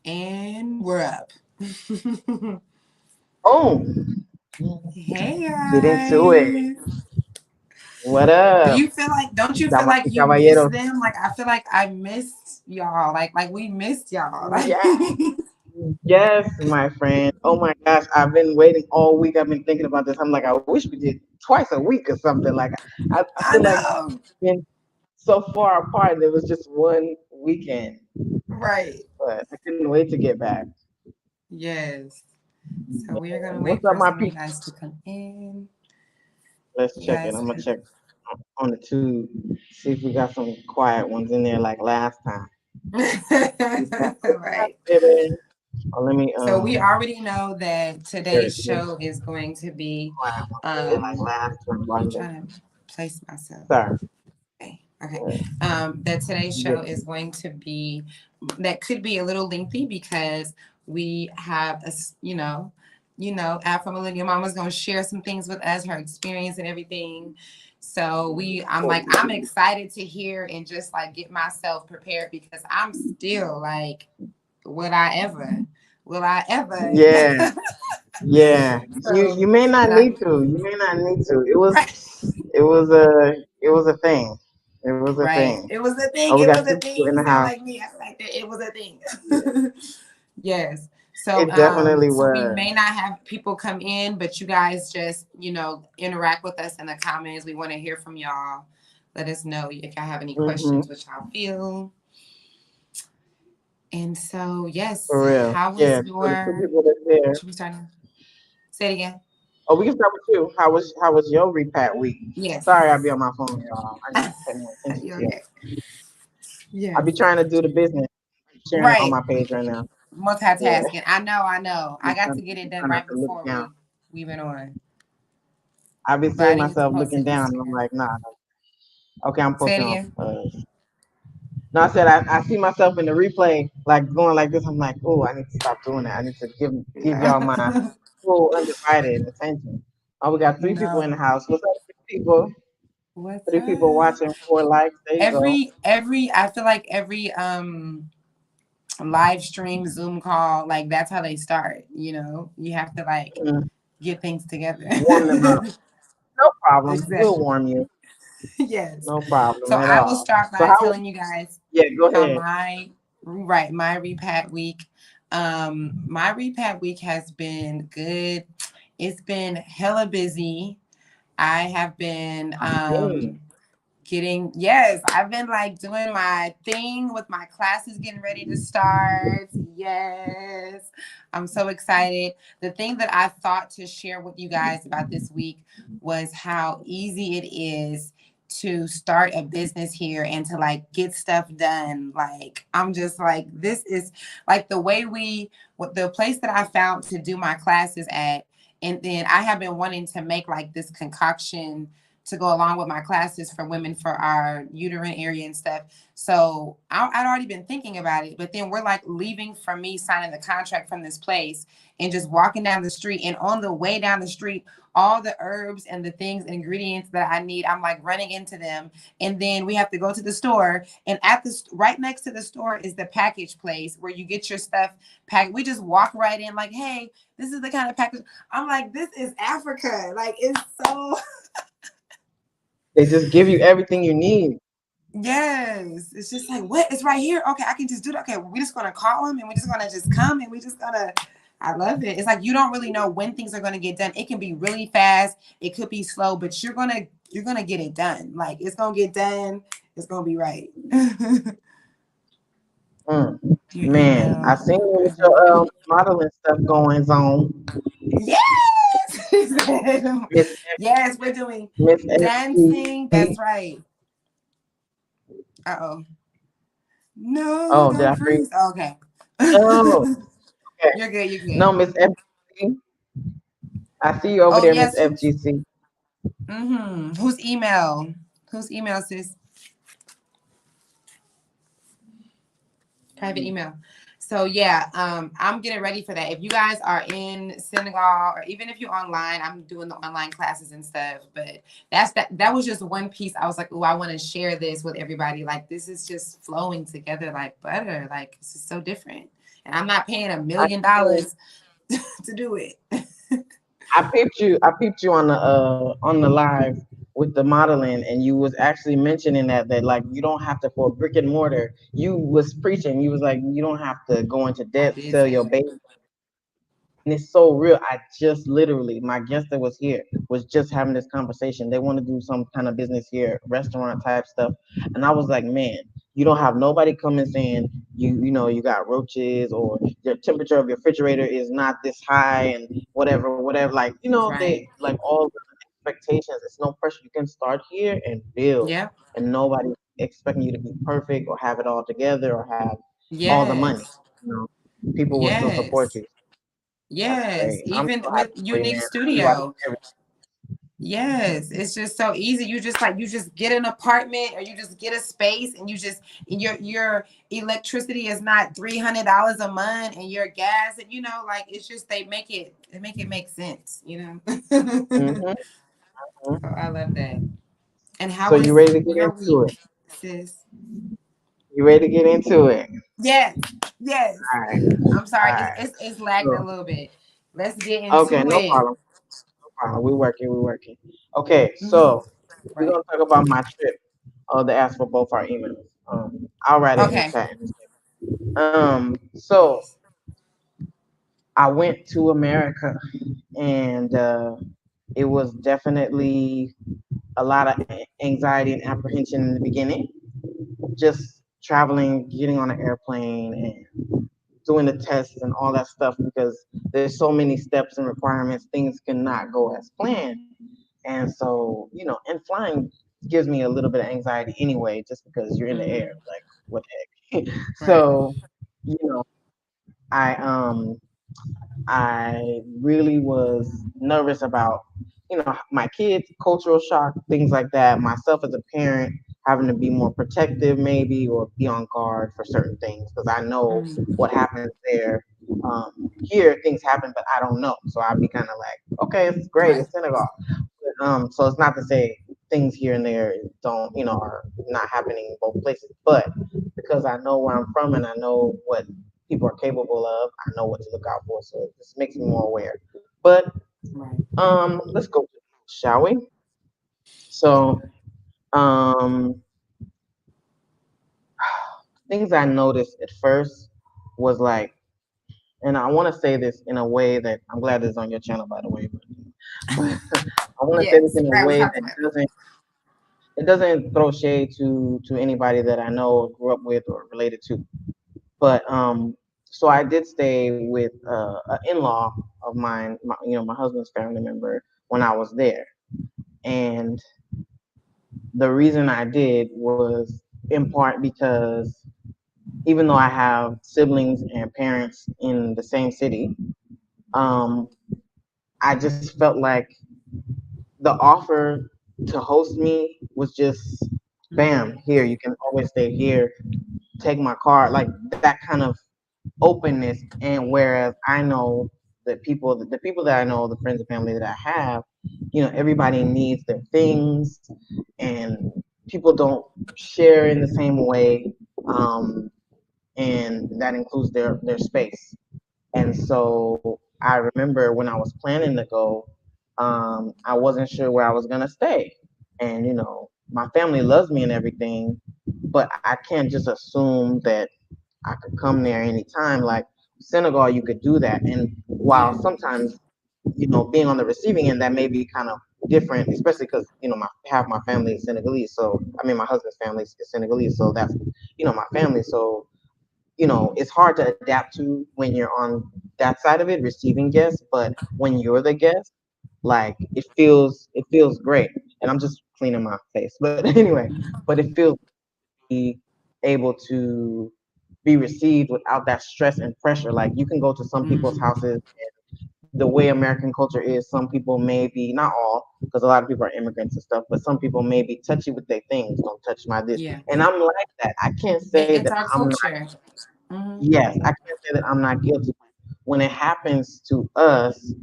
And we're up. Oh, Hey get into it. guys. What Do up, you feel like, don't you feel damas like y you miss caballeros? them? Like I feel like I missed y'all. Like we missed y'all. Like Yeah, yes, my friend. Oh my gosh, I've been waiting all week. I've been thinking about this. I'm like, I wish we did twice a week or something. Like, I I feel like know. we've been so far apart, and it was just one weekend. Right. But I couldn't wait to get back. Yes. So we are gonna What's wait up, for my some of you people? guys to come in. Let's You check it. guys I'm gonna could check on the tube, see if we got some quiet ones in there like last time. right. Baby. Oh, let me So we already know that share today's it here. show is going to be Quiet ones in there like um last time. I'm trying to place myself. Sorry. Okay. That today's show is going to be, that could be a little lengthy because we have Afro Millennial Mama's going to share some things with us, her experience and everything. So I'm excited to hear and just like get myself prepared because I'm still like, will I ever? Will I ever? Yeah, yeah. So, You may not but I need to. You may not need to. right. It was a thing. It was a Right. thing. It was a Oh, thing. we It got was two a people thing. in You the sound house. like me. I feel like that. It was a thing. Yeah. Yes. It definitely So we was. may not have people come in, but you guys just, interact with us in the comments. We want to hear from y'all. Let us know if y'all have any Mm-hmm. questions, what y'all feel. And so, yes, For real. how Yeah. was So the two your, people that's there. should we start now? Say it again. Oh, we can start with you. How was your repat week? Yes. Sorry, I'll be on my phone, y'all. I gotta pay more attention You to it. okay? I Yes. be trying to do the business. I'm sharing it on Right. my page right now. Yeah. Multitasking. I know, I know. I got to get it done Trying not right to look before down. we went on. I be But I seeing needed to myself post looking it down, and I'm Instagram. like, nah. Okay, I'm Say it posting off. again. No, I said I see myself in the replay, like going like this. I'm like, oh, I need to stop doing that. I need to give y'all my No. full undivided attention. Oh, we got three people in the No. house. What's up, three people? What's Three people up? watching, 4 likes. There you go. Every I feel like every live stream, Zoom call, like that's how they start, You have to like Mm, get things together. warm them up. No problem. We'll Exactly. warm you. Yes. No problem So at I will all. start So by how? telling you guys Yeah, go how ahead. my repat week. My repat week has been good. It's been hella busy. I have been Okay. yes, I've been like doing my thing with my classes getting ready to start. Yes, I'm so excited. The thing that I thought to share with you guys about this week was how easy it is to start a business here and to like get stuff done. Like, I'm just like, this is like the place that I found to do my classes at. And then I have been wanting to make like this concoction to go along with my classes for women for our uterine area and stuff. So I'd already been thinking about it, but then we're like leaving from me signing the contract from this place and just walking down the street. And on the way down the street, all the herbs and the things, ingredients that I need, I'm like running into them. And then we have to go to the store. And at the right next to the store is the package place where you get your stuff packed. We just walk right in, like, hey, this is the kind of package. I'm like, this is Africa. Like, it's so. They just give you everything you need. Yes, it's just like, what? It's right here. Okay, I can just do that. Okay, we're just gonna call him and we're just gonna just come and we just gonna. I love it. It's like you don't really know when things are gonna get done. It can be really fast. It could be slow, but you're gonna get it done. Like it's gonna get done. It's gonna be right. Mm. Your Man, I email. seen you with your modeling stuff going on. Yes, Miss yes, we're doing Miss dancing. That's FG. right. Uh-oh. No, Oh, did don't I freeze? freeze. Oh, okay. No. Okay. You're good. You're No, good. Miss FGC. I see you over Oh there, Miss yes. FGC. Mm-hmm. Whose email? Whose email, sis? Private email. So yeah, I'm getting ready for that. If you guys are in Senegal, or even if you're online, I'm doing the online classes and stuff. But that was just one piece. I was like, oh, I want to share this with everybody. Like this is just flowing together like butter. Like this is so different, and I'm not paying $1 I million to do it. I peeped you on the live with the modeling, and you was actually mentioning that like you don't have to for brick and mortar. You was preaching. You was like you don't have to go into I debt, did sell say your that. baby. And it's so real. I just literally, my guest that was here was just having this conversation. They want to do some kind of business here, restaurant type stuff. And I was like, man, you don't have nobody coming saying you know you got roaches or your temperature of your refrigerator is not this high and whatever. Like, they Right. like all the expectations. It's no pressure. You can start here and build. Yep. And nobody expecting you to be perfect or have it all together or have all the money. Yes. You know, people will still support Yes. you. That's Yes. great. I'm Even so with happy for you, Unique man. I be watching Studio. Yes, it's just so easy. You just like you just get an apartment or you just get a space and you just and your electricity is not $300 a month and your gas and like it's just they make it make sense, everything. So Hmm. I love that. And how So you was ready to get your into it? week, sis? You ready to get into it? Yes, yes. All right. I'm All sorry, it's right. it's, it's lagging a So, little bit. Let's get okay, into no it. problem. No problem. We working. We working. Okay, Mhm. so we're Right. gonna talk about my trip. The ask for both our emails. I'll write it in the Okay. chat. So Yes. I went to America, and it was definitely a lot of anxiety and apprehension in the beginning. Just traveling, getting on an airplane, and doing the tests and all that stuff because there's so many steps and requirements. Things cannot go as planned. And so, and flying gives me a little bit of anxiety anyway, just because you're in the air. Mm, Like, what the heck? right. So, you know, I I really was nervous about, my kids, cultural shock, things like that. Myself as a parent, having to be more protective, maybe, or be on guard for certain things because I know Mm, what happens there. Here, things happen, but I don't know. So I'd be kind of like, okay, it's great, right. it's Senegal. So it's not to say things here and there don't, are not happening in both places, but because I know where I'm from and I know what people are capable of, I know what to look out for. So it just makes me more aware. But Right. let's go, shall we? So um, things I noticed at first was like, and I want to say this in a way that I'm glad this is on your channel, by the way. But I want to say this Yes. in a Right. We way talked that about it. it doesn't throw shade to anybody that I know or grew up with or related to. But so I did stay with an in-law of mine, my husband's family member when I was there, and the reason I did was in part because even though I have siblings and parents in the same city, um, I just felt like the offer to host me was just bam, Mm, here, you can always stay here, take my car, like that kind of openness. And whereas I know that the people that I know, the friends and family that I have, everybody needs their things, and people don't share in the same way, um, and that includes their space. And so I remember when I was planning to go, I wasn't sure where I was gonna stay. And my family loves me and everything, but I can't just assume that I could come there anytime. Like Senegal, you could do that. And while yeah. sometimes, being on the receiving end, that may be kind of different, especially because, my half my family is Senegalese. So I mean, my husband's family is Senegalese. So that's, my family. So it's hard to adapt to when you're on that side of it, receiving guests. But when you're the guest, like it feels great. And I'm just cleaning my face, but anyway, but it feels be able to be received without that stress and pressure. Like you can go to some people's Mm, houses. The way American culture is, some people may be, not all, because a lot of people are immigrants and stuff, but some people may be touchy with their things. Don't touch my this. yeah. And I'm like that. I can't say It's that our I'm not. culture. yes, I can't say that I'm not guilty. When it happens to us,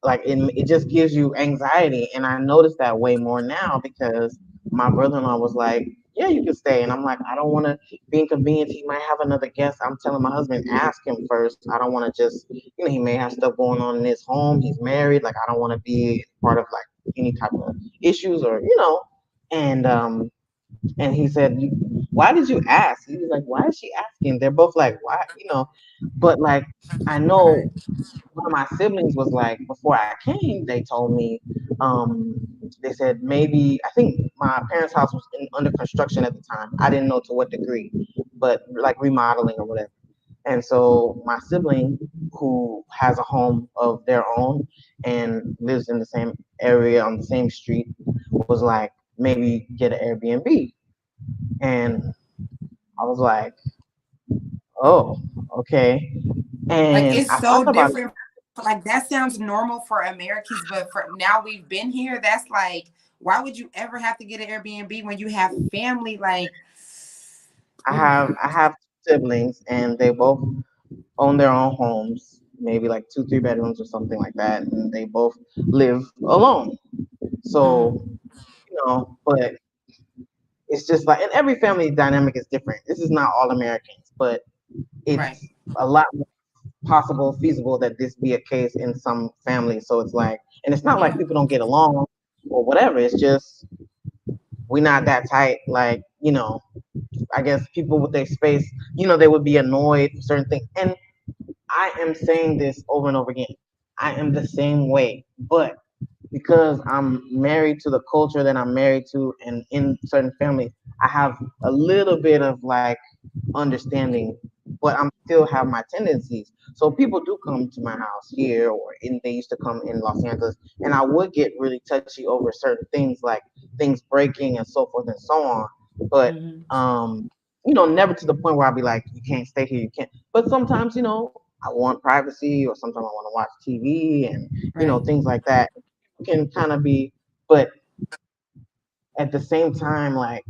like it just gives you anxiety, and I notice that way more now because my brother-in-law was like, yeah, you can stay, and I'm like, I don't want to be inconvenient. He might have another guest. I'm telling my husband, ask him first. I don't want to just, he may have stuff going on in his home. He's married. Like, I don't want to be part of like any type of issues, or and and he said, why did you ask? He was like, why is she asking? They're both like, why, but like, I know one of my siblings was like, before I came, they told me, they said maybe, I think my parents' house was under construction at the time. I didn't know to what degree, but like remodeling or whatever. And so my sibling, who has a home of their own and lives in the same area on the same street, was like, maybe get an Airbnb. And I was like, oh, okay. Like And it's I so thought about it. different. Like that sounds normal for Americans, but for now we've been here. That's like, why would you ever have to get an Airbnb when you have family? Like, ooh, I have siblings, and they both own their own homes, maybe like 2, 3 bedrooms or something like that, and they both live alone. So mm, but it's just like, and every family dynamic is different. This is not all Americans, but right. it's a lot more possible, feasible that this be a case in some families. So it's like, and it's not like Yeah. people don't get along or whatever. It's just we're not that tight. Like, I guess people with their space, they would be annoyed for certain things. And I am saying this over and over again. I am the same way, but because I'm married to the culture that I'm married to, and in certain families, I have a little bit of like understanding, but I'm still have my tendencies. So people do come to my house here, they used to come in Los Angeles, and I would get really touchy over certain things, like things breaking and so forth and so on. But Hmm. never to the point where I'll be like, you can't stay here, you can't. But sometimes, I want privacy, or sometimes I want to watch TV, and Right. things like that can kind of be. But at the same time, like,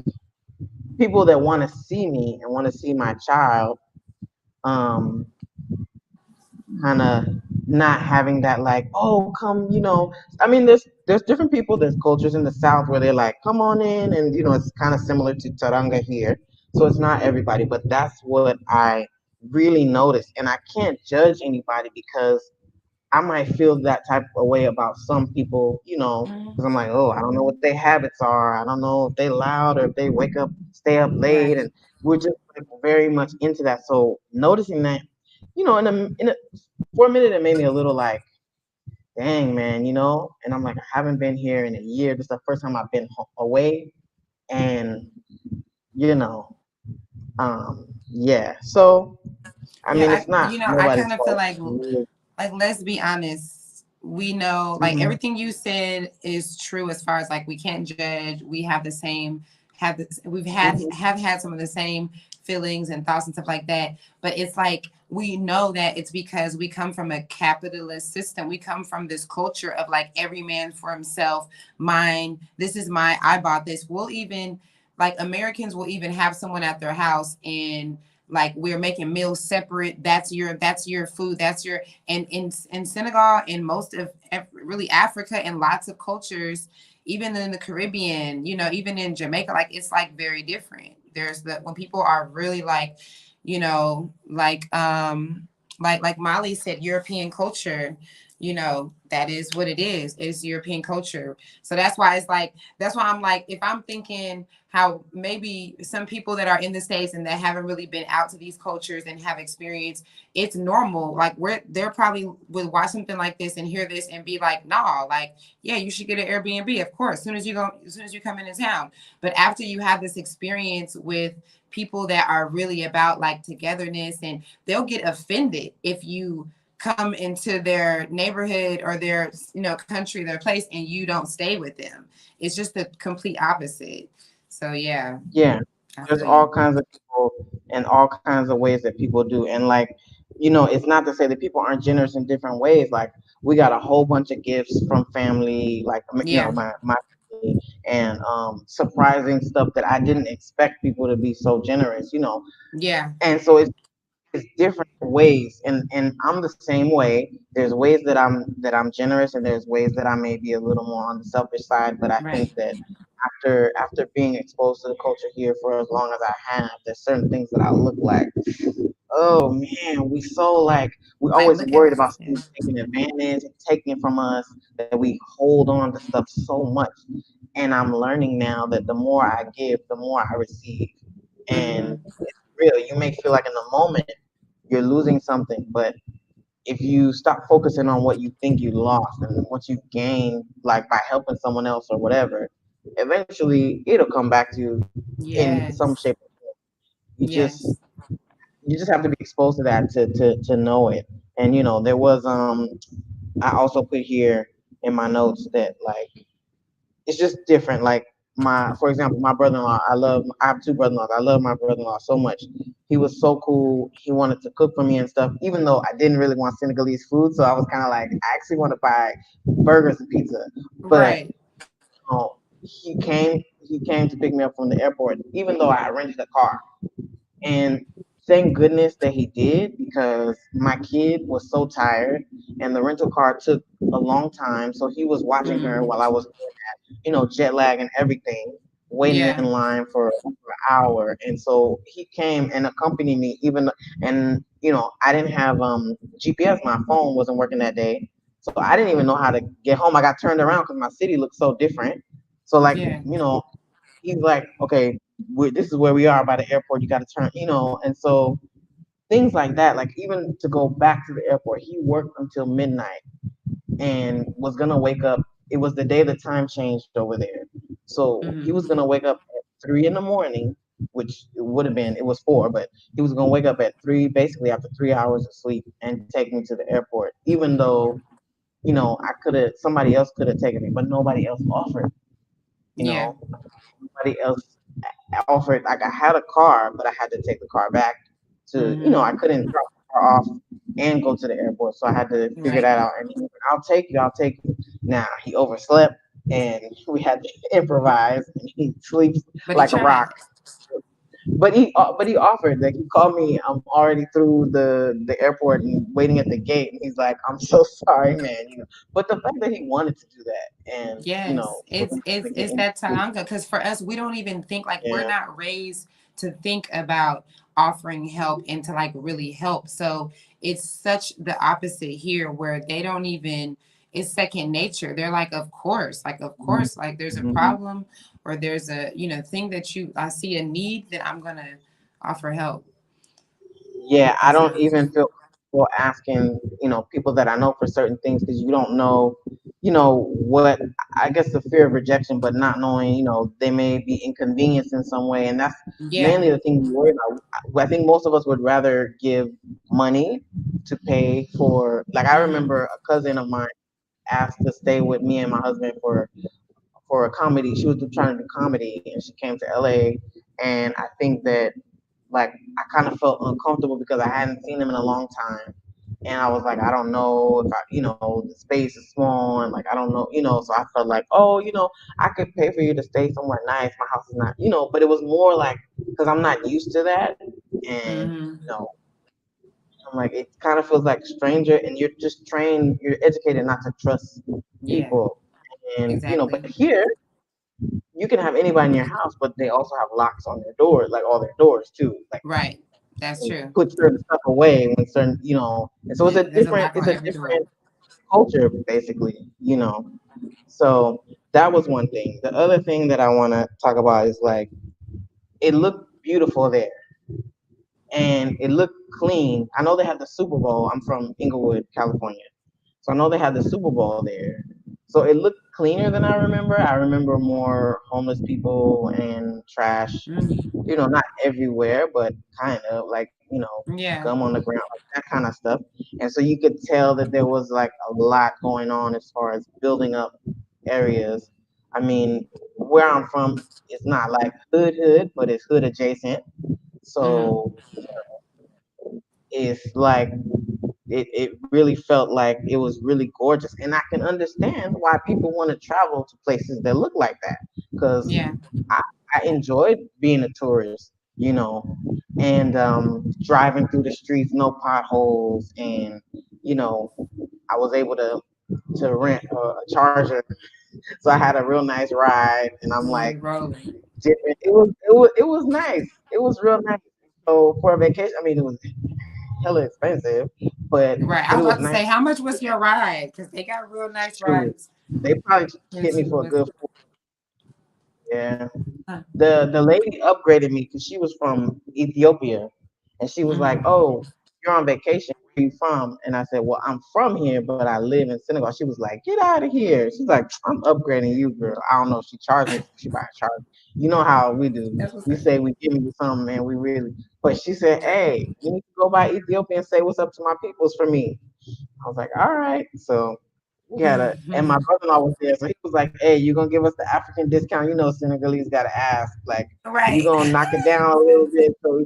people that want to see me and want to see my child, um, kind of not having that, like, oh, come, I mean, there's different people, there's cultures in the South where they're like, come on in, and it's kind of similar to Taranga here. So it's not everybody, but that's what I really noticed, and I can't judge anybody because I might feel that type of way about some people, because I'm Hmm. like, oh, I don't know what their habits are. I don't know if they loud, or if they wake up, stay up late, Right. and we're just like very much into that. So noticing that, for a minute, it made me a little like, dang, man, And I'm like, I haven't been here in a year. This is the first time I've been away, and you know, yeah. So I Yeah. mean, it's not I nobody's kind of feel fault. like let's be honest. We know, like Mm-hmm. everything you said is true as far as like we can't judge. We have the same, have this, we've had Mm-hmm. have had some of the same feelings and thoughts and stuff like that. But it's like we know that it's because we come from a capitalist system. We come from this culture of like every man for himself. Mine. This is my. I bought this. We'll even like Americans will even have someone at their house and like we're making meals separate. That's your food. That's your and in Senegal and most of really Africa and lots of cultures, even in the Caribbean, even in Jamaica, like it's like very different. There's the when people are really like, like Molly said, European culture, that is what it is European culture. So that's why I'm like, if I'm thinking how maybe some people that are in the States and that haven't really been out to these cultures and have experience, it's normal. Like they're probably would watch something like this and hear this and be like, nah, like, yeah, you should get an Airbnb, of course, as soon as you come into town. But after you have this experience with people that are really about like togetherness, and they'll get offended if you come into their neighborhood or their country, their place, and you don't stay with them. It's just the complete opposite. So yeah, Yeah, I there's feel all you. kinds of people and all kinds of ways that people do. And like, it's not to say that people aren't generous in different ways. Like, we got a whole bunch of gifts from family, like, Yeah, my family, and surprising stuff that I didn't expect people to be so generous. yeah, And so it's it's different ways, and I'm the same way. There's ways that I'm generous, and there's ways that I may be a little more on the selfish side. But I think Right. that after being exposed to the culture here for as long as I have, there's certain things that I look like, oh man, we so like we Like, always look at worried us. about Yeah. someone taking advantage and taking it from us, that we hold on to stuff so much. And I'm learning now that the more I give, the more I receive. And Mm-hmm. it's real. You may feel like in the moment you're losing something, but if you stop focusing on what you think you lost and what you gained, like by helping someone else or whatever, eventually it'll come back to you in some Yes. shape. You just Yes. you just have to be exposed to that to know it. And there was I also put here in my notes that like it's just different. Like my for example, my brother-in-law, I have two brother-in-laws. I love my brother-in-law so much. He was so cool. He wanted to cook for me and stuff, even though I didn't really want Senegalese food. So I was kind of like, I actually want to buy burgers and pizza. But Right. he came to pick me up from the airport, even though I rented a car. And thank goodness that he did, because my kid was so tired and the rental car took a long time. So he was watching her Mm. while I was, jet lag and everything, waiting in Yeah. line for over an hour. And so he came and accompanied me, and I didn't have GPS. My phone wasn't working that day. So I didn't even know how to get home. I got turned around because my city looked so different. So like, Yeah. he's like, okay, this is where we are by the airport. You got to turn. And so things like that. Like even to go back to the airport, he worked until midnight and was gonna wake up. It was the day the time changed over there, so he Mm-hmm. was gonna wake up at 3 in the morning, which it would have been. It was 4, but he was gonna wake up at 3, basically after 3 hours of sleep, and take me to the airport. Even though I could have, somebody else could have taken me, but nobody else offered. You Yeah. know, nobody else offered. Like I had a car, but I had to take the car back to. I Mm-hmm. couldn't drop the car off and go to the airport, so I had to figure Right. that out. And he was like, "I'll take you. I'll take you." Now he overslept, and we had to improvise. And he sleeps But he like a rock. tried. But he offered. Like he called me. I'm already through the airport and waiting at the gate. And he's like, "I'm so sorry, man." But the fact that he wanted to do that, and Yes, for it's me it's to get it's into that Tanganga, because for us, we don't even think, like, we're yeah. not raised to think about offering help and to like really help. So it's such the opposite here, where they don't even, it's second nature. They're like, of Mhm. course, like there's a Mhm. problem or there's a thing that I see a need, that I'm gonna offer help. Yeah, I That's don't it. even feel comfortable asking, people that I know for certain things, because you don't know, what, I guess the fear of rejection, but not knowing, they may be inconvenienced in some way. And that's Yeah. mainly the thing we worry about. I think most of us would rather give money to pay for, like, I Mm-hmm. remember a cousin of mine asked to stay with me and my husband for a comedy. She was trying to do comedy and she came to LA. And I think that like I kind of felt uncomfortable because I hadn't seen him in a long time. And I was like, I don't know if the space is small and like I don't know. So I felt like, oh, I could pay for you to stay somewhere nice. My house is not. But it was more like because I'm not used to that, and Mm-hmm. I'm like it kind of feels like stranger, and you're just trained, you're educated not to trust Yeah. people, and but Exactly. here you can have anybody in your house, but they also have locks on their doors, like all their doors too. Like Right. That's and true. put certain stuff away when certain. And so There's a lock it's on a every door. different culture basically. So that was one thing. The other thing that I want to talk about is like it looked beautiful there and it looked clean. I know they had the Super Bowl. I'm from Inglewood, California. So I know they had the Super Bowl there. So it looked cleaner than I remember. I remember more homeless people and trash, Mm-hmm. not everywhere, but kind of like, Yeah. gum on the ground, like that kind of stuff. And so you could tell that there was like a lot going on as far as building up areas. I mean, where I'm from, it's not like hood, but it's hood adjacent. Mm-hmm. So it's like it really felt like it was really gorgeous, and I can understand why people want to travel to places that look like that because Yeah. I, I enjoyed being a tourist, and driving through the streets, no potholes, and you know, I was able to rent a charger, so I had a real nice ride, and I'm like You rolling. dipping. It was nice. It was real nice. So for a vacation, I mean, it was hella expensive, Right. I but was it was about to nice. say, how much was your ride? Because they got real nice Shoot, rides. they probably In hit me St. for a Louis. good. Yeah. Huh. The lady upgraded me because she was from Ethiopia, and she was like, Mm-hmm. "Oh, you're on vacation. Where you from?" And I said, "Well, I'm from here, but I live in Senegal." She was like, "Get out of here!" She's like, "I'm upgrading you, girl." I don't know. She charged me. She might charge. You know how we do. That's what's We up. say we give you something, and we really. But she said, Yeah. "Hey, you need to go by Ethiopia and say what's up to my peoples for me." I was like, "All right." So we had and my brother-in-law was there, so he was like, "Hey, you gonna give us the African discount? You know, Senegalese gotta ask. Like, you Right. gonna knock it down a little bit, so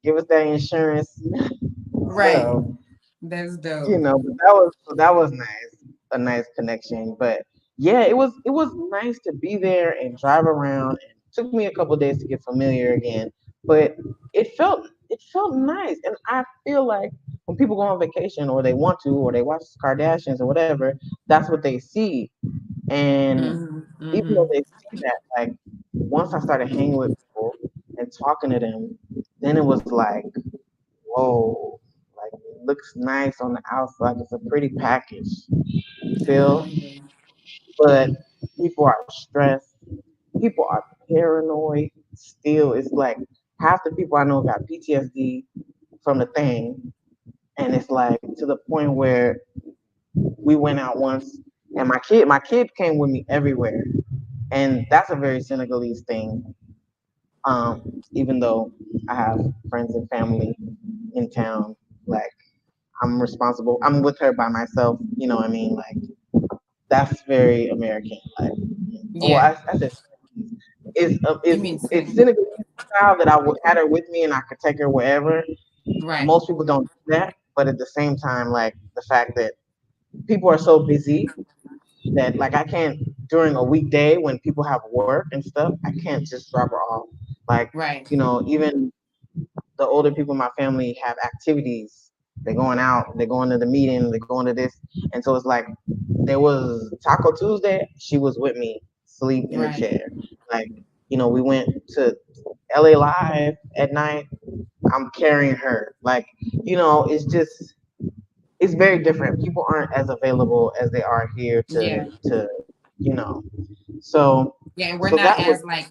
give us that insurance." Right. So That's dope. but that was nice, a nice connection. But yeah, it was nice to be there and drive around. And it took me a couple of days to get familiar again, but it felt nice. And I feel like when people go on vacation or they want to or they watch Kardashians or whatever, that's what they see. And Mm-hmm. even though Mm-hmm. they see that, like once I started hanging with people and talking to them, then it was like, whoa, like it looks nice on the outside. It's a pretty package, you feel? Mm-hmm. But people are stressed. People are paranoid. Still, it's like half the people I know got PTSD from the thing, and it's like to the point where we went out once, and my kid came with me everywhere, and that's a very Senegalese thing. Even though I have friends and family in town, like I'm responsible. I'm with her by myself. You know what I mean? Like that's very American. Like, well, Yeah. I said it's You it's mean it's Senegal? Senegalese style that I would had her with me and I could take her wherever. Right. Most people don't do that, but at the same time, like the fact that people are so busy that like I can't during a weekday when people have work and stuff, I can't just drop her off. Like Right. even the older people in my family have activities. They're going out, they're going to the meeting, they're going to this. And so it's like there was Taco Tuesday, she was with me, sleep in the Right. chair. Like, we went to LA Live at night. I'm carrying her. Like, it's very different. People aren't as available as they are here Yeah. to you know. So Yeah, and we're so not that was as like,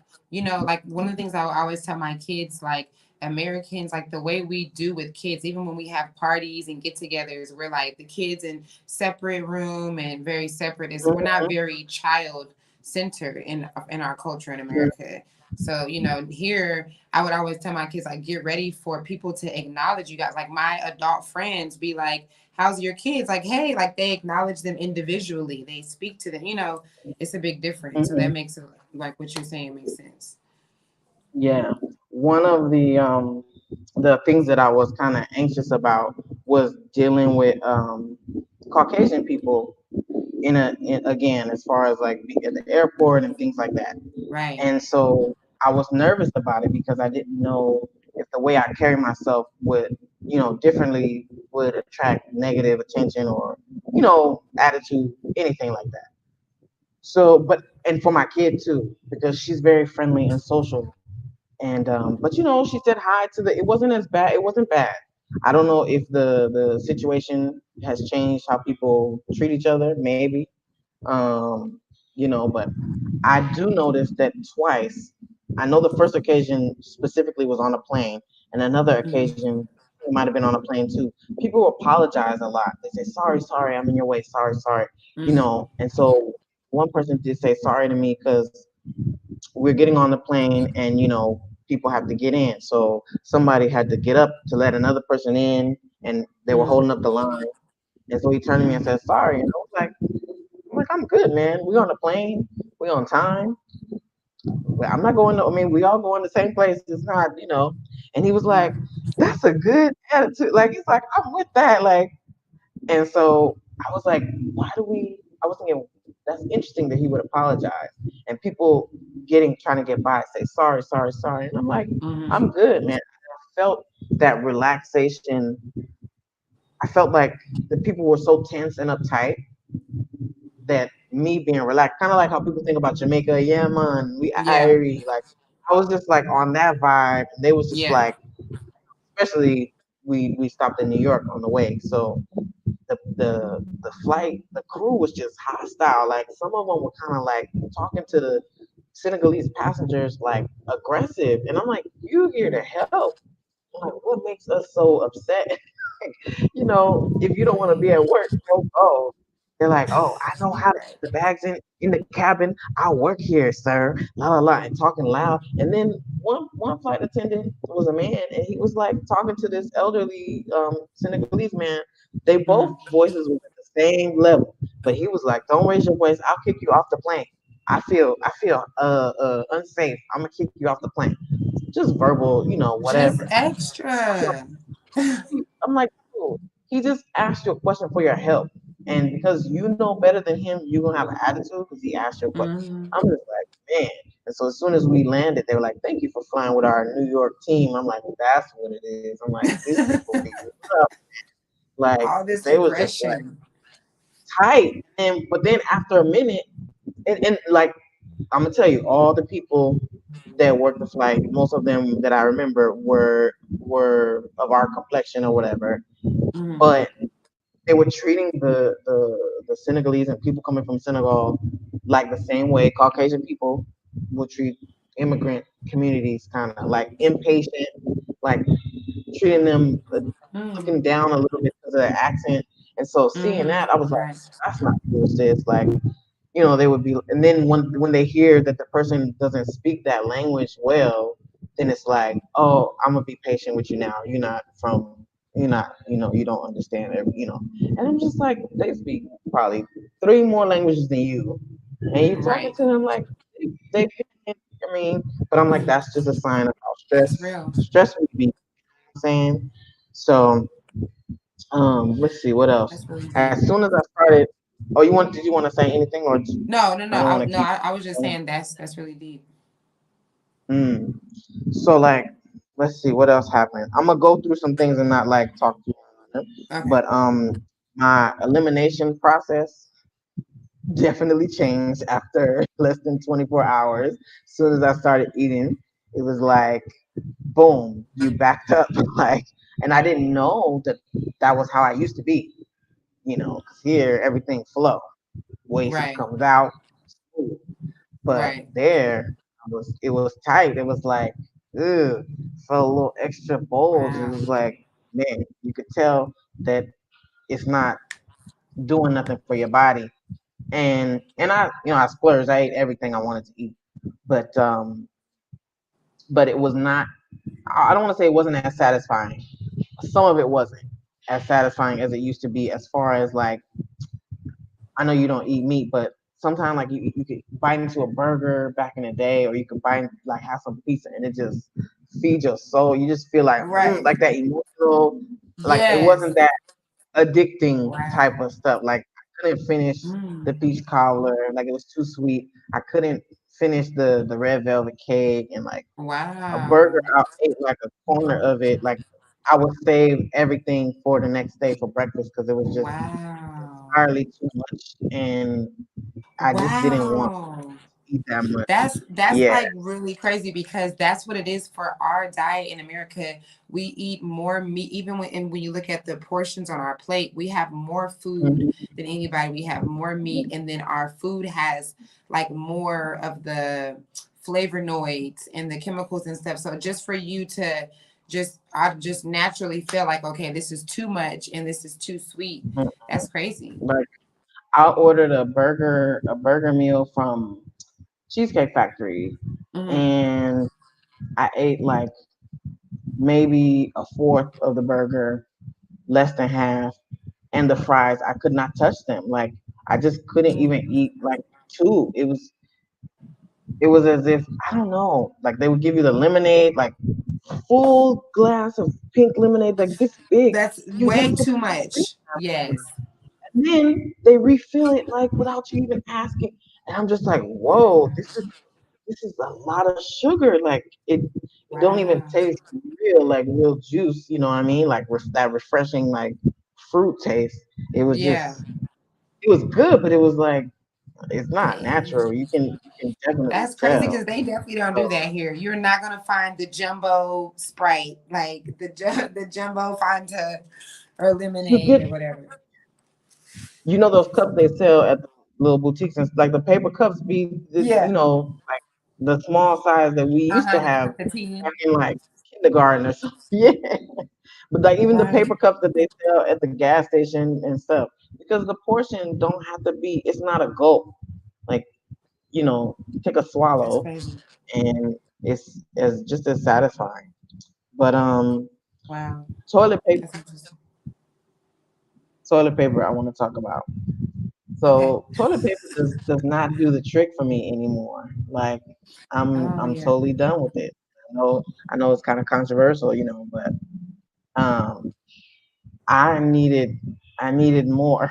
like one of the things I always tell my kids, like Americans, like the way we do with kids, even when we have parties and get-togethers, we're like the kids in separate room and very separate. Is we're not mhm, very child centered in our culture in America. So, here I would always tell my kids, like, get ready for people to acknowledge you guys. Like my adult friends be like, how's your kids? Like, hey, like they acknowledge them individually. They speak to them, it's a big difference. So that mhm. makes it like what you're saying makes sense. Yeah. One of the things that I was kind of anxious about was dealing with Caucasian people again as far as like at the airport and things like that. Right. And so I was nervous about it because I didn't know if the way I carry myself would, differently would attract negative attention or, attitude, anything like that. So, and for my kid too, because she's very friendly and social. And but she said hi to the. It wasn't as bad. It wasn't bad. I don't know if the situation has changed how people treat each other. Maybe, um, but I do notice that twice. I know the first occasion specifically was on a plane, and another Mm-hmm. occasion it might have been on a plane too. People apologize a lot. They say, "Sorry, sorry, I'm in your way. Sorry, sorry." Mm-hmm. And so one person did say sorry to me because we're getting on the plane, and people have to get in. So somebody had to get up to let another person in, and they were holding up the line. And so he turned to me and Mm-hmm. said, "Sorry." And I was like, I'm good, man. We on the plane. We on time. Well, I'm not going to, I mean, we all go in the same place. It's not. And he was like, Mm-hmm. "That's a good attitude." Like, he's like, "I'm with that." Like, and so I was like, I was thinking, that's interesting that he would apologize. And people trying to get by say, sorry, sorry, sorry. And I'm like, Mm-hmm. I'm good, man. felt that relaxation. I felt like the people were so tense and uptight that me being relaxed, kind of like how people think about Jamaica, yeah, man, we Yeah. Irie, like I was just like on that vibe. And they was just Yeah. like, especially we stopped in New York on the way, so the flight, the crew was just hostile. Like some of them were kind of like talking to the Senegalese passengers like aggressive, and I'm like, you here to help? I'm like, what makes us so upset? If you don't want to be at work, don't go. They're like, oh, I know how to Right. put the bags in the cabin. I work here, sir. La la la, and talking loud. And then one flight attendant was a man, and he was like talking to this elderly Senegalese man. They both Mhm. voices were at the same level, but he was like, "Don't raise your voice. I'll kick you off the plane. I feel unsafe. I'm gonna kick you off the plane." Just verbal, Just whatever. extra. I'm like, dude, he just asked you a question for your help. And because you know better than him, you're gonna have an attitude because he asked you a question. Mhm. I'm just like, man. And so as soon as we landed, they were like, thank you for flying with our New York team. I'm like, that's what it is. I'm like, these people be rough. Like All this they was just like aggression. tight. And but then after a minute, and like I'm gonna tell you, all the people that worked the flight, most of them that I remember were of our complexion or whatever. Mhm. But they were treating the Senegalese and people coming from Senegal like the same way Caucasian people would treat immigrant communities, kind of like impatient, like treating them, looking Mhm. down a little bit because of their accent. And so seeing Mhm. that, I was like, Right. that's not cool, sis. Like, they would be, and then when they hear that the person doesn't speak that language well, then it's like, oh, I'm gonna be patient with you now. You're not, you don't understand and I'm just like, they speak probably three more languages than you, and you talking Right. to them like they, I mean, but I'm like, that's just a sign of how That's real. stress would be. Saying, so let's see what else. That's really As deep. soon as I started, oh, did you want to say anything, or No, no, no. I don't want I, to no, keep. I was just saying that's really deep. Mm. So like, let's see what else happened. I'm gonna go through some things and not like talk too long on it. Okay. But my elimination process definitely changed after less than 24 hours. As soon as I started eating, it was like, boom, you backed up. Like, and I didn't know that that was how I used to be. Because here everything flow, waste Right. comes out, but Right. there it was tight. It was like, ugh, felt a little extra bulge. It Wow. was like, man, you could tell that it's not doing nothing for your body. And I splurged. I ate everything I wanted to eat, but it was not. I don't want to say it wasn't as satisfying. Some of it wasn't as satisfying as it used to be. As far as like, I know you don't eat meat, but sometimes like you could bite into a burger back in the day, or you could bite like have some pizza, and it just feeds your soul. You just feel Right. like that emotional, like it Yes. wasn't that addicting type Wow. of stuff. Like I couldn't finish the Mm. peach cobbler, like it was too sweet. I couldn't finish the red velvet cake, and like a burger, Wow. I ate like a corner of it. Like I would save everything for the next day for breakfast because it was just Wow. entirely too much, and I just didn't want Wow. to eat that much. That's Yeah. like really crazy because that's what it is for our diet in America. We eat more meat, even when you look at the portions on our plate, we have more food Mhm. than anybody. We have more meat, and then our food has like more of the flavonoids and the chemicals and stuff. So just for you to I just naturally feel like, okay, this is too much and this is too sweet. Mhm. That's crazy. Like I ordered a burger meal from Cheesecake Factory, Hmm. and I ate like maybe a fourth of the burger, less than half, and the fries. I could not touch them. Like I just couldn't even eat like two. It was as if, I don't know, like they would give you the lemonade, like full glass of pink lemonade, like this big. That's You get way to too much. Yes. and then they refill it like without you even asking. And I'm just like, whoa, this is a lot of sugar. Like it it don't even Wow. taste real, like real juice. You know what I mean? Like that refreshing, like fruit taste. It was Yeah. just, it was good, but it was like it's not Dang. natural. You can definitely That's crazy tell. because they definitely don't do So that here. You're not gonna find the jumbo Sprite, like the jumbo Fanta or you lemonade get, or whatever. those cups they sell at the little boutiques, and like the paper cups be, Yeah. like the small size that we used to have The tea. in like kindergarten or something. Yeah. But like even the Right. paper cups that they sell at the gas station and stuff, because the portion don't have to be. It's not a gulp. Like, take a That's swallow, crazy. and it's just as satisfying. But Wow. toilet paper, That's interesting. I want to talk about. Okay. So toilet paper does not do the trick for me anymore. Like Oh I'm yeah. totally done with it. I know it's kind of controversial, but um I needed I needed more.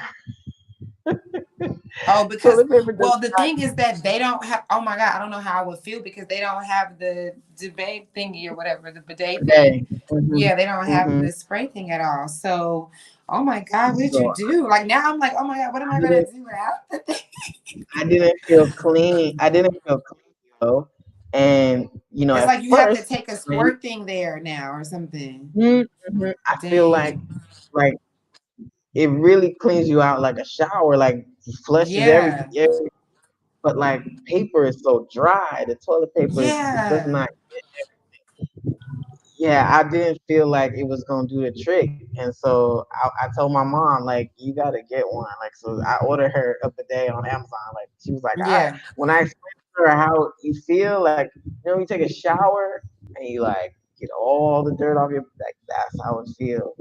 Oh, because Toilet paper does well, the not. thing is that they don't have. Oh my God, I don't know how I would feel because they don't have the debate thingy or whatever, the bidet thing. Today. Hmm. Yeah, they don't have Hmm. the spray thing at all. So, oh my God, what did you So do? Like now, I'm like, oh my God, what am I I gonna didn't do without the thing? I didn't feel clean. I didn't feel clean though. And It's at like you have to first, take a when squirt thing there now or something. I feel Dang. like it really cleans you out like a shower, like flushes Yeah. but like paper is so dry. The toilet paper does Yeah. not. Yeah, I didn't feel like it was gonna do the trick, and so I told my mom like, you gotta get one. Like, so I ordered her a bidet on Amazon. Like, she was like, all right. Yeah. When I explained to her how you feel, like, you take a shower and you like get all the dirt off your back. That's how it feels.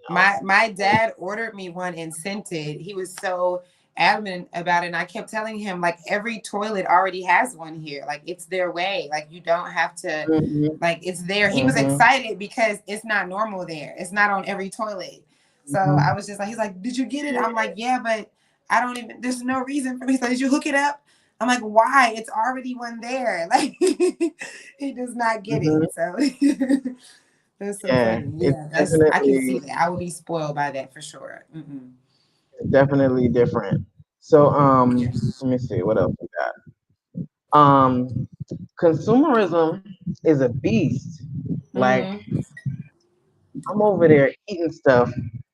My And dad ordered me one and sent it. He was so adamant about it. And I kept telling him, like, every toilet already has one here. Like, it's their way. Like, you don't have to, hmm. like, it's there. He was Hmm. excited because it's not normal there. It's not on every toilet. So I Hmm. was just like, he's like, did you get it? I'm like, yeah, but I don't even, there's no reason for me. So did you hook it up? I'm like, why? It's already one there. Like, he does not get Hmm. it. So that's so Yeah, funny. it's Yeah, that's I can see definitely that. I would be spoiled by that for sure. Mm-mm. definitely different. So Yeah. let me see what else we got. Consumerism is a beast. Like, Mm-hmm. I'm over there eating stuff.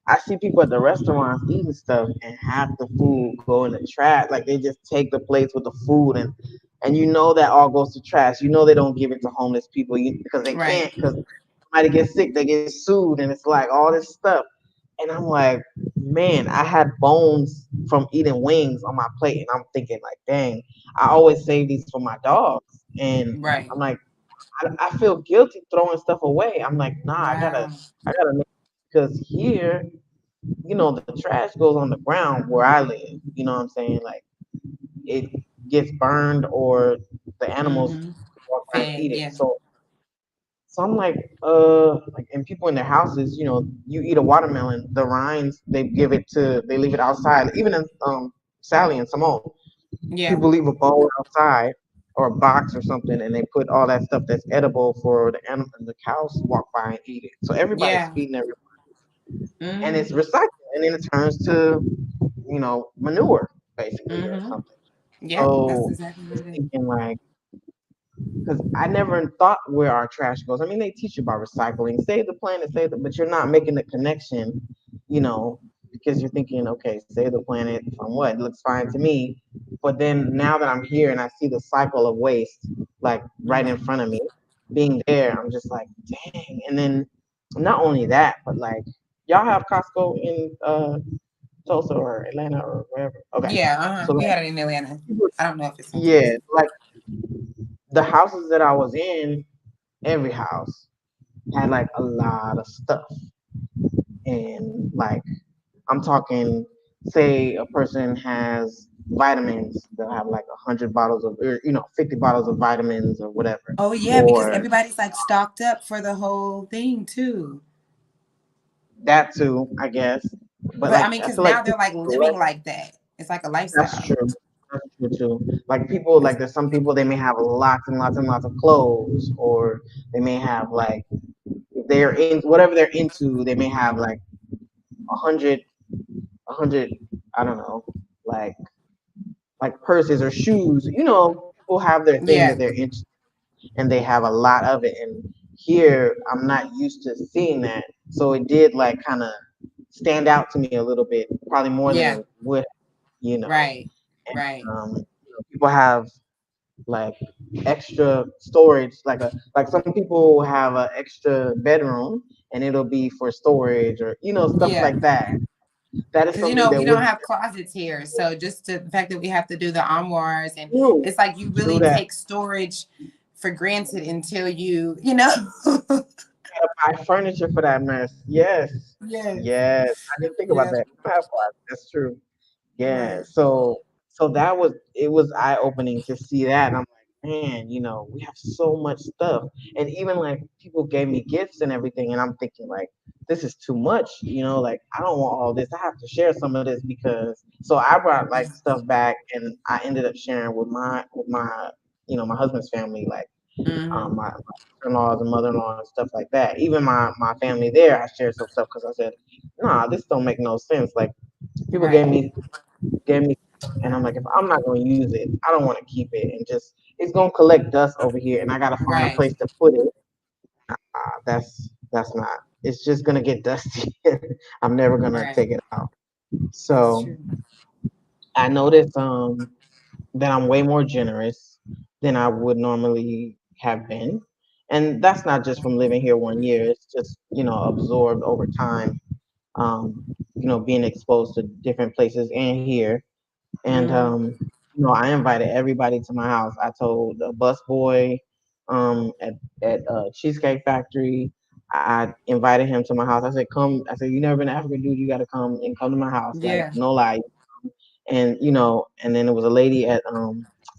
I see people at the restaurants eating stuff, and half the food go in the trash. Like, they just take the plates with the food, and that all goes to trash. They don't give it to homeless people, because they Right. can't, because somebody gets sick, they get sued, and it's like all this stuff. And I'm like, man, I had bones from eating wings on my plate, and I'm thinking like, dang, I always save these for my dogs, and Right. I'm like, I feel guilty throwing stuff away. I'm like, nah, Wow. I gotta make, because here, the trash goes on the ground where I live. You know what I'm saying? Like, it gets burned, or the animals Mm-hmm. walk by and Fed. eat it. Yeah. So I'm like, and people in their houses, you eat a watermelon, the rinds, they leave it outside. Even in Sally and Simone, Yeah. people leave a bowl outside or a box or something, and they put all that stuff that's edible for the animal, and the cows walk by and eat it. So everybody's Yeah. feeding everyone, and Mm-hmm. it's recycled, and then it turns to manure basically, or Mm-hmm. something. Yep. That's So exactly what I'm it is. thinking like, because I never thought where our trash goes. I mean, they teach you about recycling, save the planet, but you're not making the connection, you know, because you're thinking, okay, save the planet from what? It looks fine to me. But then now that I'm here and I see the cycle of waste, like right in Right. front of me, being there, I'm just like, dang. And then not only that, but like, y'all have Costco in Tulsa or Atlanta or wherever. Okay. Yeah. Uh-huh. So We like, had it in Atlanta. I don't know if it's in yeah, Tulsa. like the houses that I was in, every house had like a lot of stuff. And like, I'm talking, say a person has vitamins, they'll have like 100 bottles of, or 50 bottles of vitamins or whatever. Oh yeah, because Or everybody's like stocked up for the whole thing too. that too, I guess. But But I like, mean, I because feel like now they're people like living collect. like that. It's like a That's lifestyle. true. That's true too. Like people, like there's some people they may have lots and lots and lots of clothes, or they may have like if they're in whatever they're into, they may have like 100, 100, I don't know, like purses or shoes. People have their thing Yeah, that they're into, and they have a lot of it. And here, I'm not used to seeing that, so it did like kind of stand out to me a little bit, probably more than yeah, it would, you know. right, right. People have like extra storage, like some people have an extra bedroom, and it'll be for storage or stuff Yeah. like that. That is Because something we that don't would have closets here, so just the fact that we have to do the armoires, and true, it's like you true really that. take storage for granted until you. Buy furniture for that mess. Yes, Yes, yes. I didn't think about yes, that. You have one. That's true. Yeah. right. So it was eye opening to see that, and I'm like, man, we have so much stuff, and even like people gave me gifts and everything, and I'm thinking like, this is too much. Like I don't want all this. I have to share some of this because. So I brought like stuff back, and I ended up sharing with my husband's family, like Mm-hmm. my in-laws and mother-in-law and stuff like that. Even my family there, I shared some stuff because I said, nah, this don't make no sense. Like people Right, gave me, and I'm like, if I'm not going to use it, I don't want to keep it, and just it's going to collect dust over here, and I got to find a right, place to put it. That's not. It's just going to get dusty. I'm never going to right. take it out. That's So true. I noticed that I'm way more generous than I would normally have been. And that's not just from living here 1 year. It's just, absorbed over time, being exposed to different places and here. And, Mm-hmm. I invited everybody to my house. I told the bus boy at Cheesecake Factory, I invited him to my house. I said, come. I said, you never been to Africa, dude. You got to come and come to my house. Like, Yeah. no lie, and then there was a lady at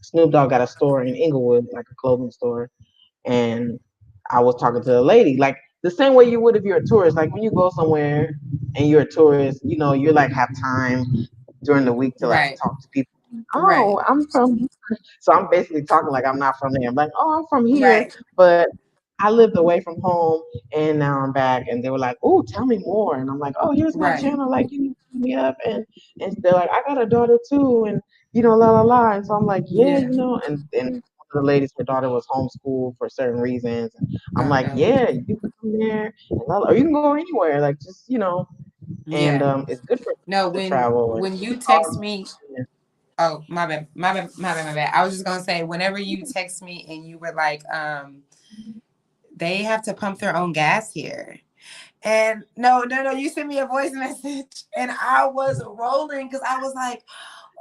Snoop Dogg got a store in Inglewood, like a clothing store, and I was talking to the lady, like the same way you would if you're a tourist. Like when you go somewhere and you're a tourist, you're like have time during the week to like Right, talk to people. right, Oh, I'm from. So I'm basically talking like I'm not from there. I'm like, oh, I'm from here, right, but I lived away from home and now I'm back. And they were like, oh, tell me more. And I'm like, oh, here's my right. channel. Like, you need to hit me up. And they're like, I got a daughter too. And, la, la, la. And so I'm like, yeah, Yeah. and one of the ladies, her daughter was homeschooled for certain reasons. And I'm Oh, like, dope. yeah, you can come there or you can go anywhere. Like, just, and Yeah. it's good for No, to when travel. And when you it's text all, me, oh, my bad, my bad, my bad, my bad. I was just gonna say, whenever you text me and you were like, they have to pump their own gas here. And no, no, no, you sent me a voice message and I was rolling because I was like,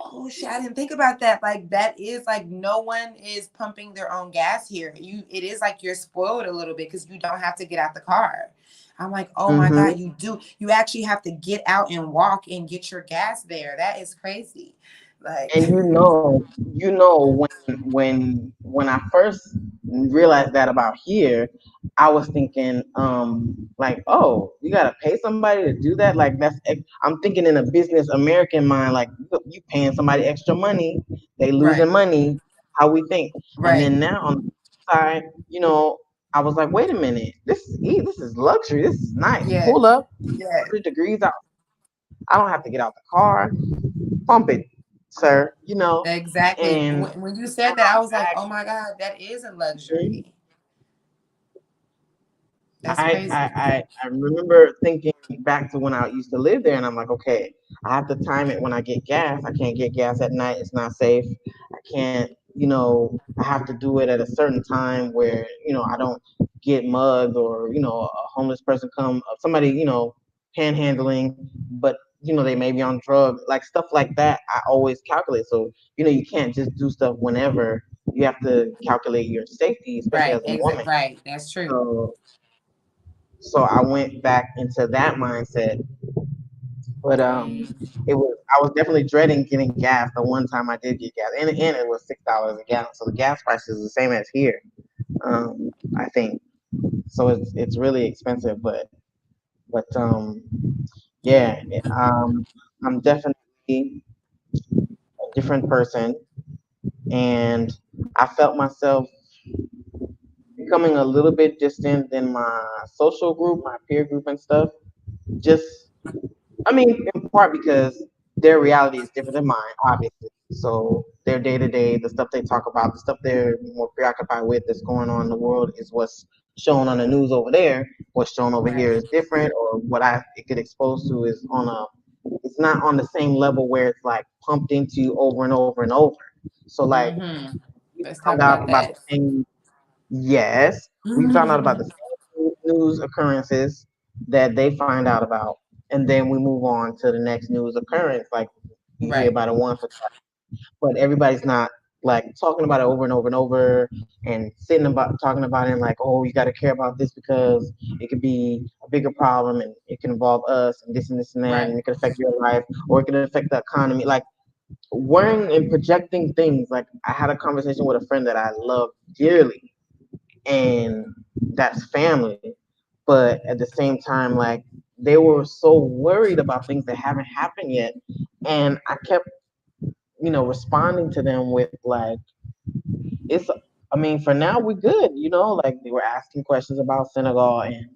oh shit, I didn't think about that. Like that is like no one is pumping their own gas here. It is like you're spoiled a little bit because you don't have to get out the car. I'm like, oh my mm-hmm. God, you do. You actually have to get out and walk and get your gas there. That is crazy. Like, And when I first realized that about here, I was thinking, like, oh, you gotta pay somebody to do that. Like I'm thinking in a business American mind, like you paying somebody extra money, they losing right, money. How we think, and right. then now on the side, I was like, wait a minute, this is luxury. This is nice. Yes, Pull up, yes. 100 degrees out. I don't have to get out the car. Pump it, sir. Exactly. And When you said that, I was like, oh my God, that is a luxury. That's crazy. I remember thinking back to when I used to live there, and I'm like, okay, I have to time it when I get gas. I can't get gas at night; it's not safe. I can't, I have to do it at a certain time where I don't get mugged or a homeless person come, somebody panhandling, but they may be on drugs, like stuff like that. I always calculate, so you can't just do stuff whenever. You have to calculate your safety, especially Right. as a woman. Right. That's true. So so I went back into that mindset. But Dang. I was definitely dreading getting gas the one time I did get gas, and it was $6 a gallon. So the gas price is the same as here. I think so. It's really expensive, but yeah, Dang. I'm definitely different person, and I felt myself becoming a little bit distant in my social group, my peer group and stuff. Just, I mean, in part because their reality is different than mine, obviously. So their day to day, the stuff they talk about, the stuff they're more preoccupied with that's going on in the world is what's shown on the news over there. What's shown over here Right. is different, or what I get exposed to is on a, it's not on the same level where it's like pumped into you over and over and over. So like Mm-hmm. we Let's found talk out about about the that. same, yes, we found out about the same news occurrences that they find out about, and then we move on to the next news occurrence. Like you hear Right. about it once, but everybody's not like talking about it over and over and over, and sitting about talking about it and like, oh, you got to care about this because it could be a bigger problem and it can involve us and this and that, Right. and it could affect your life or it could affect the economy. Like worrying and projecting things. Like I had a conversation with a friend that I love dearly, and that's family. But at the same time, like they were so worried about things that haven't happened yet, and I kept, responding to them with like, it's. I mean, for now we're good, Like they were asking questions about Senegal and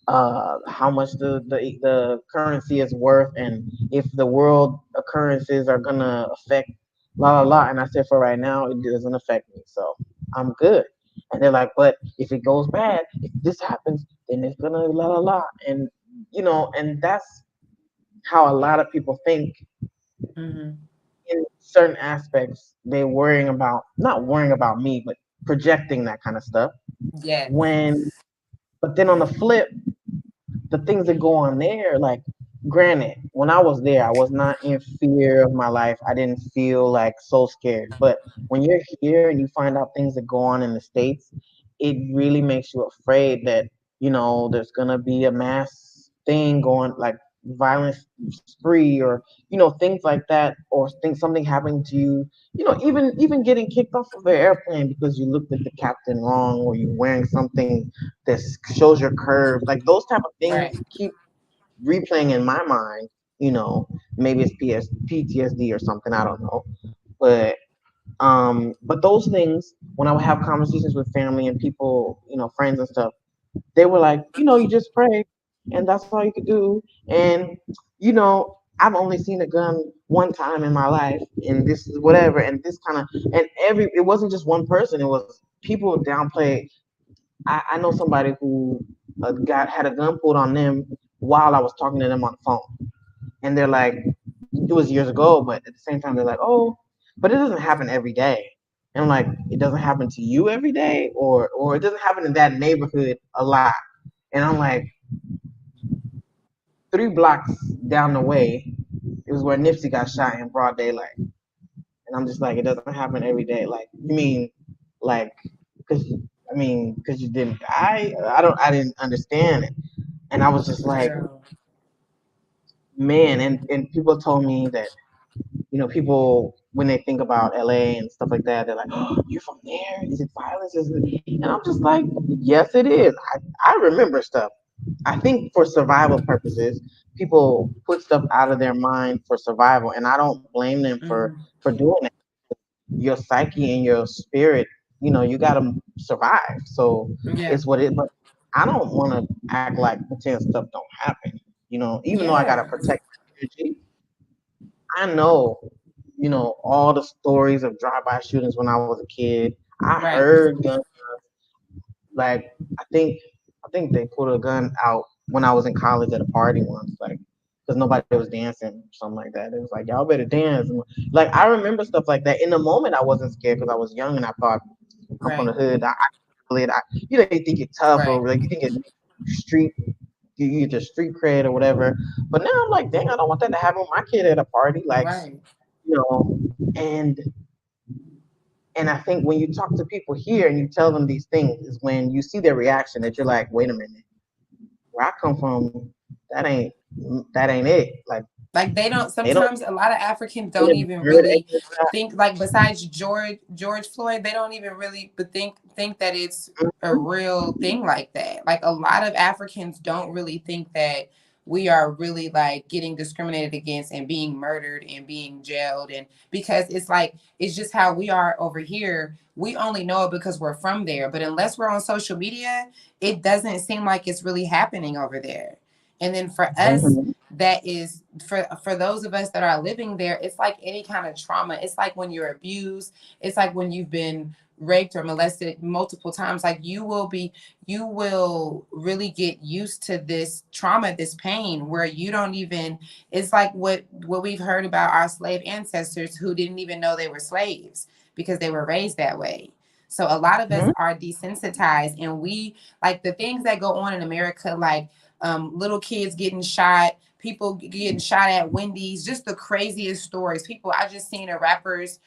how much the currency is worth, and if the world occurrences are gonna affect la la la. And I said, for right now, it doesn't affect me, so I'm good. And they're like, but if it goes bad, if this happens, then it's gonna la la la. And and that's how a lot of people think Mm-hmm. in certain aspects. They're worrying about, not worrying about me, but projecting that kind of stuff. Yes. When, but then on the flip, the things that go on there, like granted, when I was there, I was not in fear of my life. I didn't feel like so scared. But when you're here and you find out things that go on in the States, it really makes you afraid that, there's gonna be a mass thing going, like violence spree, or things like that, or things, something happening to you, even getting kicked off of an airplane because you looked at the captain wrong, or you're wearing something that shows your curves. Like those type of things Right. keep replaying in my mind. Maybe it's PTSD or something. I don't know, but but those things, when I would have conversations with family and people, friends and stuff, they were like, you just pray, and that's all you could do. And I've only seen a gun one time in my life, and this is whatever, and this kind of, and it wasn't just one person. It was people downplay. I know somebody who had a gun pulled on them while I was talking to them on the phone, and they're like, it was years ago, but at the same time, they're like, oh, but it doesn't happen every day. And I'm like, it doesn't happen to you every day, or it doesn't happen in that neighborhood a lot. And I'm like, 3 blocks down the way, it was where Nipsey got shot in broad daylight. And I'm just like, it doesn't happen every day. Like, you mean, like, because because you didn't die? I didn't understand it. And I was just like, Girl. man. And people told me that, people, when they think about LA and stuff like that, they're like, oh, you're from there? Is it violence? Is it? And I'm just like, yes, it is. I remember stuff. I think for survival purposes, people put stuff out of their mind for survival, and I don't blame them Mm-hmm. for doing that. Your psyche and your spirit, you gotta survive. So Yeah. it's what it. But I don't want to act like pretend stuff don't happen. Even though I gotta Yeah. protect my energy, I know, all the stories of drive-by shootings when I was a kid. I Right. heard gun, like I think I think they pulled a gun out when I was in college at a party once, like because nobody was dancing or something like that. It was like, y'all better dance. And, like I remember stuff like that. In the moment, I wasn't scared because I was young and I thought I'm from Right. the hood. You think you're tough, Right. or like you think it's street. You get your street cred or whatever. But now I'm like, dang, I don't want that to happen with my kid at a party. Like, Right. you know, and and I think when you talk to people here and you tell them these things, is when you see their reaction that you're like, wait a minute, where I come from, that ain't that ain't it. Like Like they don't. they don't Sometimes a lot of Africans they don't never even heard really any of that. think. Like besides George Floyd, they don't even really but think that it's a real thing like that. Like a lot of Africans don't really think that we are really like getting discriminated against and being murdered and being jailed. And because it's like, it's just how we are over here. We only know it because we're from there. But unless we're on social media, it doesn't seem like it's really happening over there. And then for us, Mhm. that is for those of us that are living there, it's like any kind of trauma. It's like when you're abused, it's like when you've been raped or molested multiple times. Like you will really get used to this trauma, this pain, where you don't even, it's like what we've heard about our slave ancestors who didn't even know they were slaves because they were raised that way. So a lot of us Mhm. are desensitized, and we like the things that go on in America, like little kids getting shot, people getting shot at Wendy's, just the craziest stories. People, I just seen a rapper's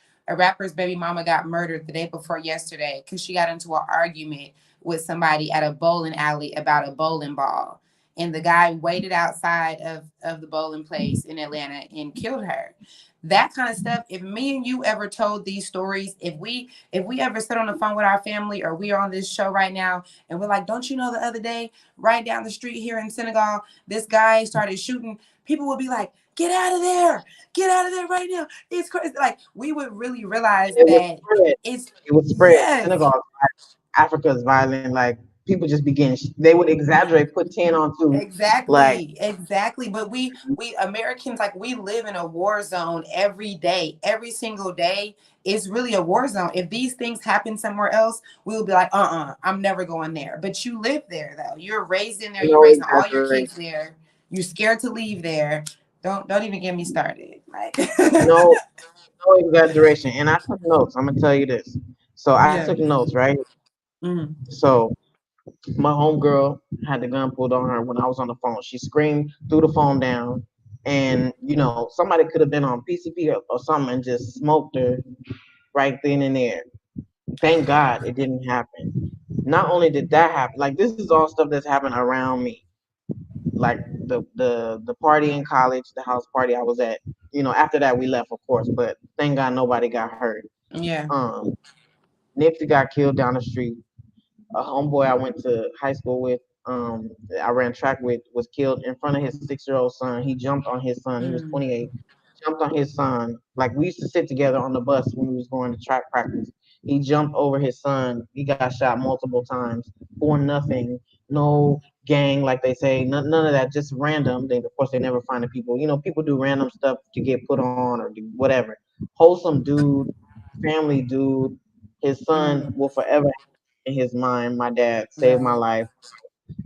baby mama got murdered the day before yesterday because she got into an argument with somebody at a bowling alley about a bowling ball. And the guy waited outside of the bowling place in Atlanta and killed her. That kind of stuff. If me and you ever told these stories, if we ever sit on the phone with our family, or we are on this show right now and we're like, don't you know the other day, right down the street here in Senegal, this guy started shooting, people would be like, get out of there, get out of there right now. It's crazy. Like we would really realize It was that spread. it's It was spread. yes. Senegal, Africa is violent. Like people just begin. They would exaggerate, put 10 on 2. Like Exactly. But we Americans, like, we live in a war zone every day, every single day. It's really a war zone. If these things happen somewhere else, we will be like, I'm never going there. But you live there though. You're raised in there. You're no raising all your exaggeration. kids there. You're scared to leave there. Don't even get me started. Like No, no exaggeration. And I took notes. I'm gonna tell you this. So I yeah. took notes, right? Mhm. So my homegirl had the gun pulled on her when I was on the phone. She screamed, threw the phone down, and somebody could have been on PCP or something and just smoked her right then and there. Thank God it didn't happen. Not only did that happen, like this is all stuff that's happened around me. Like the party in college, the house party I was at. After that we left, of course, but thank God nobody got hurt. Yeah. Um, Nipsey got killed down the street. A homeboy I went to high school with, I ran track with, was killed in front of his 6-year-old son. He jumped on his son. He was Mm. 28. Jumped on his son. Like we used to sit together on the bus when we was going to track practice. He jumped over his son. He got shot multiple times for nothing. No gang, like they say. None of that. Just random. Of course, they never find the people. People do random stuff to get put on or do whatever. Wholesome dude, family dude. His son Mm. will forever in his mind. My dad saved my Right. life,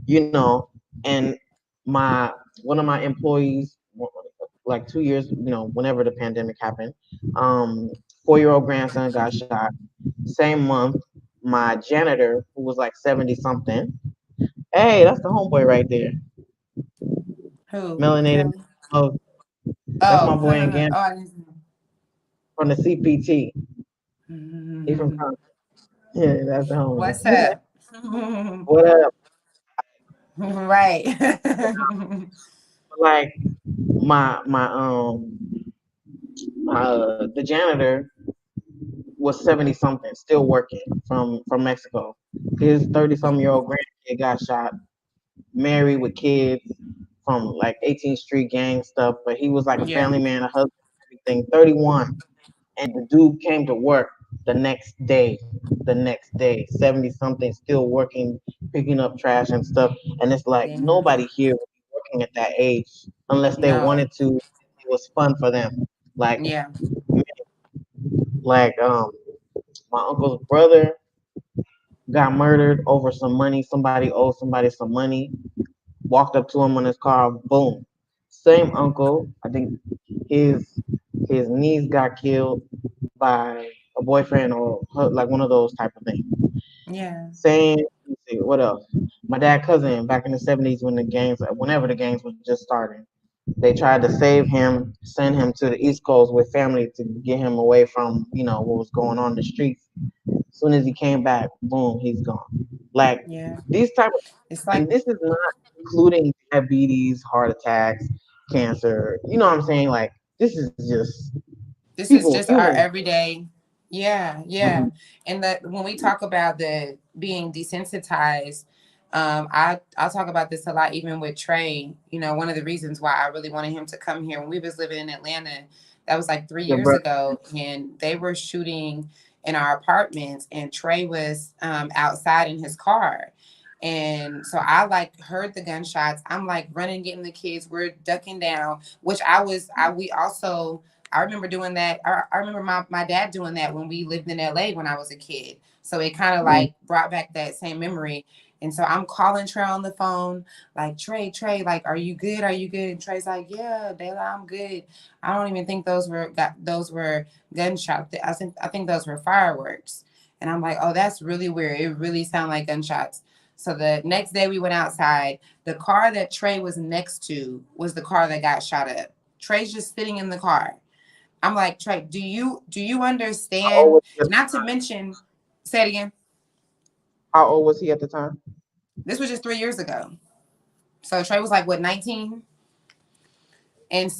you know, and my one of my employees, like 2 years, whenever the pandemic happened, 4-year-old grandson got shot. Same month, my janitor, who was like 70 something, hey, that's the homeboy right there, Who? melanated. Kelly? Oh, that's my Oh, boy in Gambia oh, I didn't. from the CPT. He from Mhm. Compton. Yeah, that's the homie. What's up? What up? Right. Like the janitor was 70 something, still working from Mexico. His 30-some-year-old grandkid got shot, married with kids from like 18th Street gang stuff, but he was like a Yeah. family man, a husband, everything. 31, and the dude came to work the next day. The next day, 70 something, still working, picking up trash and stuff. And it's like Damn. nobody here would be working at that age unless they No. wanted to. It was fun for them. Like, Yeah. like my uncle's brother got murdered over some money. Somebody owed somebody some money. Walked up to him on his car. Boom. Same uncle. I think his his niece got killed by a boyfriend or like one of those type of things. Yeah. Same. Let's see what else. My dad cousin back in the 70s whenever the gangs was just starting. They tried to save him, send him to the East Coast with family to get him away from what was going on in the streets. As soon as he came back, boom, he's gone. Like Yeah. these type of, It's and like this is not including diabetes, heart attacks, cancer. You know what I'm saying? Like this is just this is people, just our humans. everyday. Yeah, yeah. Mhm. And that when we talk about the being desensitized, I'll talk about this a lot, even with Trey. You know, one of the reasons why I really wanted him to come here when we was living in Atlanta, that was like three Your years brother. ago, and they were shooting in our apartments, and Trey was outside in his car. And so I like heard the gunshots. I'm like running, getting the kids. We're ducking down, which we also, I remember doing that. I remember my dad doing that when we lived in LA when I was a kid. So it kind of Mm. like brought back that same memory. And so I'm calling Trey on the phone, like, Trey, like, are you good? Are you good? And Trey's like, yeah, Dayla, I'm good. I don't even think those were gunshots. I think those were fireworks. And I'm like, oh, that's really weird. It really sounded like gunshots. So the next day we went outside. The car that Trey was next to was the car that got shot up. Trey's just sitting in the car. I'm like, Trey, do you How old understand? was he? Not to mention, say it again. How old was he at the time? This was just 3 years ago. So Trey was like what, 19? And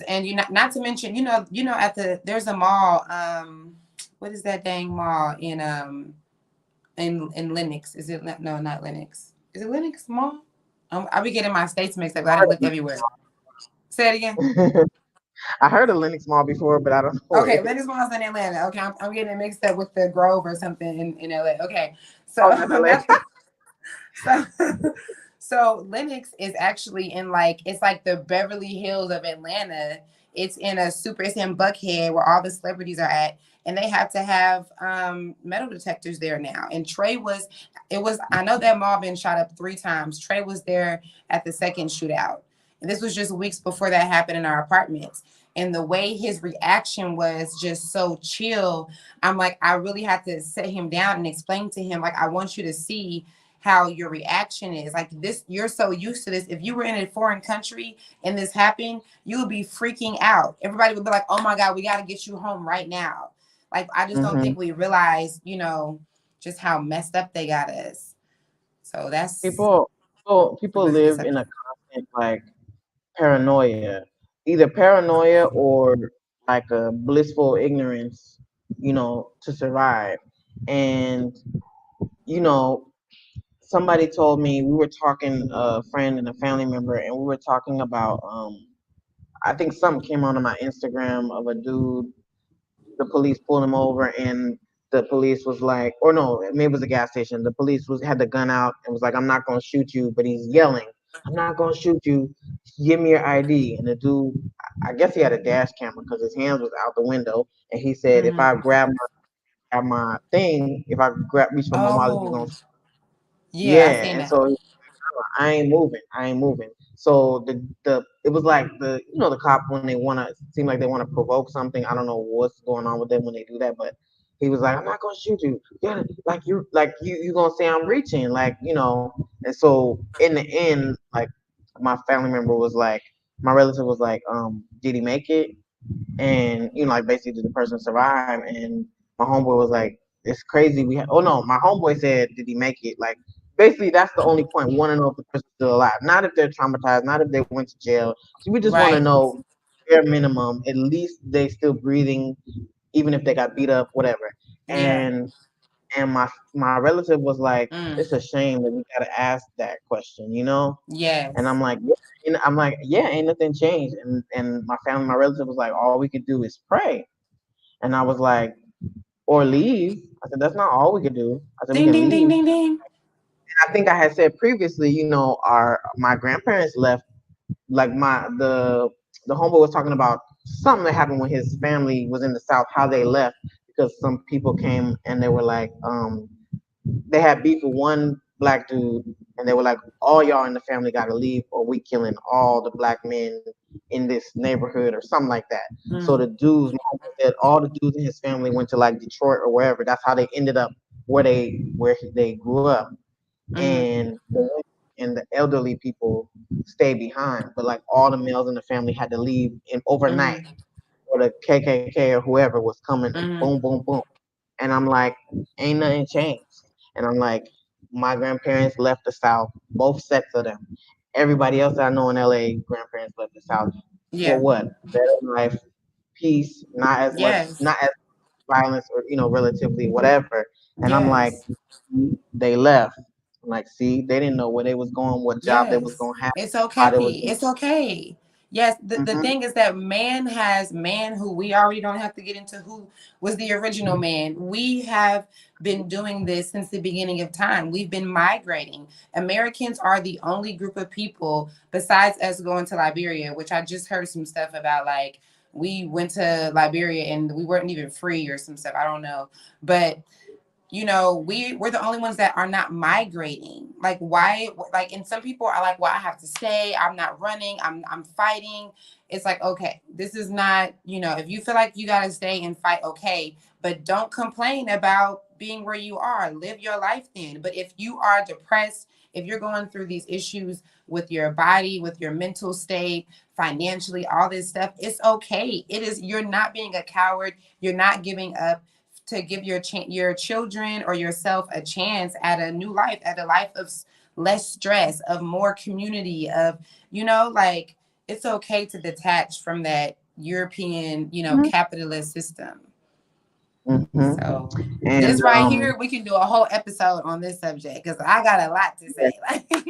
not to mention, at there's a mall, what is that dang mall in Lenox? Is it, no, not Lenox. Is it Lenox Mall? I'll be getting my states mixed up. I didn't look everywhere. Say it again. I heard of Linux Mall before, but I don't know where Okay, it is. Lenox Mall's in Atlanta. Okay, I'm getting it mixed up with the Grove or something in LA. Okay, Oh, so that's that's LA. so so Lennox is actually in, like, it's like the Beverly Hills of Atlanta. It's in Buckhead where all the celebrities are at, and they have to have metal detectors there now. And Trey was it was I know that mall been shot up 3 times. Trey was there at the second shootout. And this was just weeks before that happened in our apartments. And the way his reaction was just so chill, I'm like, I really had to sit him down and explain to him, like, I want you to see how your reaction is. Like, this, you're so used to this. If you were in a foreign country and this happened, you would be freaking out. Everybody would be like, oh my God, we got to get you home right now. Like, I just don't Hmm. think we realize, just how messed up they got us. So that's a People really good live in a subject. constant like paranoia, either paranoia or like a blissful ignorance, to survive. And you know, somebody told me we were talking, a friend and a family member, and we were talking about I think something came onto my Instagram of a dude. The police pulled him over, and the police was like, or no, maybe it was a gas station. The police was had the gun out and was like, "I'm not gonna shoot you," but he's yelling, "I'm not gonna shoot you. Give me your ID." And the dude, I guess he had a dash camera because his hands was out the window, and he said, "If I Hmm. grab my thing, if I grab reach for my wallet, you Oh, gonna..." yeah, I Yeah, seen and that. so I ain't moving. I ain't moving. So the it was like the cop when they wanna seem like they wanna provoke something. I don't know what's going on with them when they do that, but he was like, "I'm not gonna shoot you. Yeah, like you gonna say I'm reaching, like." And so in the end, like my family member was like, my relative was like, did he make it? And like basically did the person survive? And my homeboy was like, it's crazy. Oh no, my homeboy said, did he make it? Like basically that's the only point. We want to know if the person's still alive, not if they're traumatized, not if they went to jail. So we just want to Right. know bare minimum, at least they still breathing, even if they got beat up, whatever. Yeah. And my relative was like, Mm. it's a shame that we gotta ask that question. And Yes. I'm like, yeah. And I'm like, yeah, ain't nothing changed. And my relative was like, all we could do is pray. And I was like, or leave. I said, that's not all we could do. I said, we Ding, can ding, ding, leave. ding, ding. I think I had said previously, our my grandparents left, like the homeboy was talking about something that happened when his family was in the South, how they left because some people came and they were like, they had beef with one black dude, and they were like, all y'all in the family got to leave, or we killing all the black men in this neighborhood, or something like that. So the Mm. dudes, my uncle said, all the dudes in his family went to like Detroit or wherever. That's how they ended up where they grew up, Mm. and the elderly people stayed behind, but like all the males in the family had to leave in overnight, Mm. or the KKK or whoever was coming, and Mm. boom, boom, boom. And I'm like, ain't nothing changed. And I'm like, my grandparents left the South, both sets of them. Everybody else that I know in LA, grandparents left the South for Yeah. what? Better life, peace, not Yes. as violence, or relatively whatever. And I'm like, Yes. they left. I'm like, see, they didn't know where they was going, what job they was Yes, gonna have, it's how okay. they was. It's okay. Yes, the Mm-hmm. thing is that man who we already don't have to get into who was the original man. We have been doing this since the beginning of time. We've been migrating. Americans are the only group of people besides us going to Liberia, which I just heard some stuff about. Like, we went to Liberia and we weren't even free or some stuff. I don't know. But we're the only ones that are not migrating. Like, why? Like, and some people are like, well, I have to stay, I'm not running, I'm fighting. It's like, okay, this is not, if you feel like you got to stay and fight, okay, but don't complain about being where you are. Live your life then. But if you are depressed, if you're going through these issues with your body, with your mental state, financially, all this stuff, it's okay. You're not being a coward, you're not giving up, to give your children or yourself a chance at a new life, at a life of less stress, of more community, of, like, it's okay to detach from that European, capitalist system. Mm-hmm. So And this right here, we can do a whole episode on this subject because I got a lot to yes, say. Like,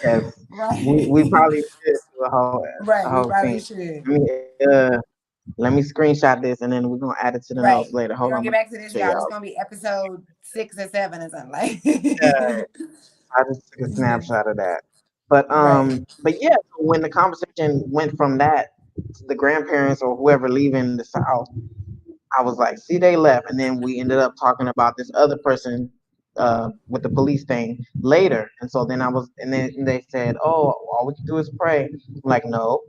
yes, we right, probably should do a right. We whole probably thing. should. Let me let me screenshot this and then we're gonna add it to the notes Right. later. We're Hold gonna on, get let me back to this, show y'all. This is y'all. gonna be episode 6 or 7 or something like. I just took a snapshot of that. Right. But yeah, so when the conversation went from that to the grandparents or whoever leaving the South, I was like, see, they left, and then we ended up talking about this other person with the police thing later, and so then and then they said, oh, all we can do is pray. I'm like, no,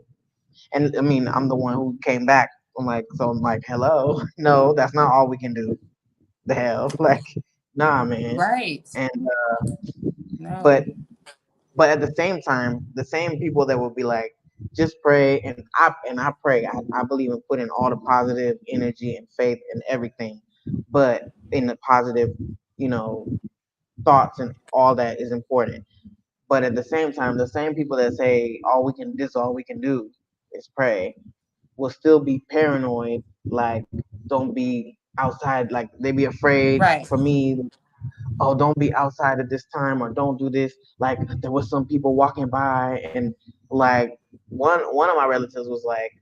and I mean, I'm the one who came back. I'm like, hello, no, that's not all we can do. The hell, like, nah, man, Right. and No. but but at the same time, the same people that will be like, just pray, and I pray. I believe in putting all the positive energy and faith in everything, but in the positive, you know, thoughts and all that is important. But at the same time, the same people that say all we can do is pray, will still be paranoid. Like, don't be outside. Like, they be afraid. Right. For me, oh, don't be outside at this time or don't do this. Like, there was some people walking by and like one of my relatives was like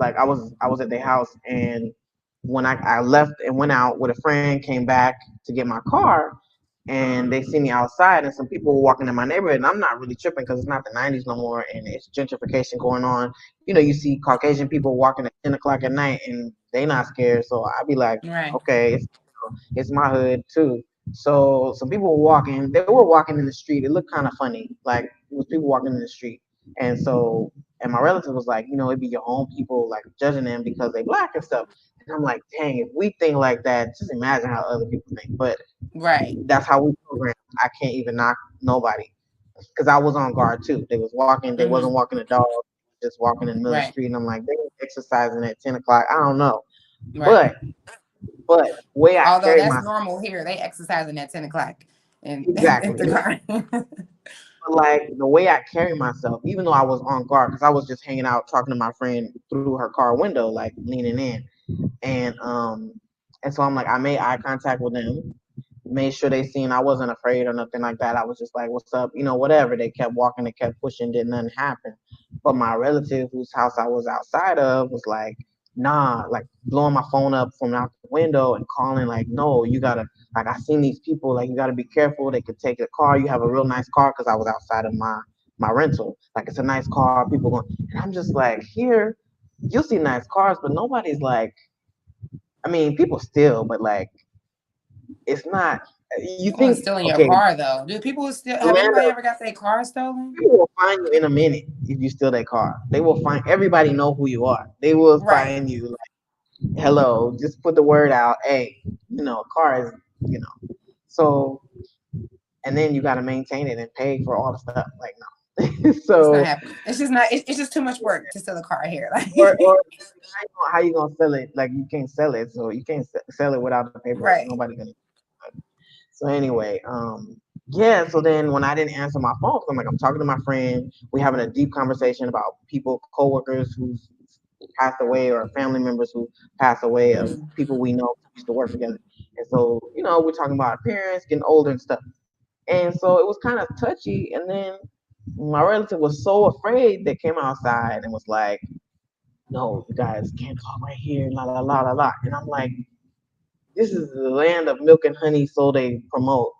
I was at their house, and when I left and went out with a friend, came back to get my car, and they see me outside, and some people were walking in my neighborhood, and I'm not really tripping because it's not the 90s no more, and it's gentrification going on. You see Caucasian people walking at 10 o'clock at night, and they not scared, so I'd be like, Right. okay, it's my hood too. So some people were walking. They were walking in the street. It looked kind of funny. Like, it was people walking in the street. And so, and my relative was like, it'd be your own people like judging them because they black and stuff. And I'm like, dang, if we think like that, just imagine how other people think. But Right. that's how we program. I can't even knock nobody because I was on guard too. They was walking. They wasn't Mm-hmm. walking a dog. Just walking in the middle of the Right. street. And I'm like, they exercising at 10 o'clock. I don't know. Right. But but the way I Although carry that's myself. normal here, they exercising at 10 o'clock in Exactly. the car. But like the way I carry myself, even though I was on guard, because I was just hanging out talking to my friend through her car window, like leaning in, and so I'm like, I made eye contact with them, made sure they seen I wasn't afraid or nothing like that. I was just like, "What's up?" Whatever. They kept walking, they kept pushing, did nothing happen. But my relative, whose house I was outside of, was like, "Nah," like blowing my phone up from out the window and calling, like, "No, you gotta." Like, I seen these people, like, you gotta be careful. They could take the car. You have a real nice car, because I was outside of my rental. Like, it's a nice car. People going, and I'm just like, here, you'll see nice cars, but nobody's like. I mean, people still, but like, it's not. You People are think, stealing your okay, car though. Do people still have Atlanta, anybody ever got their car stolen? people will find you in a minute if you steal their car. They will find everybody know who you are. They will Right. find you like, hello, just put the word out. Hey, car is, so, and then you got to maintain it and pay for all the stuff. Like, no. It's not So, happening. It's just not. It's just too much work to steal a car here. Like, or how you gonna sell it? Like, you can't sell it, so you can't sell it without the paperwork. right. Nobody gonna. So anyway, yeah. So then when I didn't answer my phone, I'm like, I'm talking to my friend. We having a deep conversation about people, coworkers who's passed away or family members who passed away of Mm. people we know used to work together. And so, we're talking about our parents getting older and stuff. And so it was kind of touchy. And then my relative was so afraid they came outside and was like, no, you guys can't talk right here, la la la la la. And I'm like, this is the land of milk and honey, so they promote.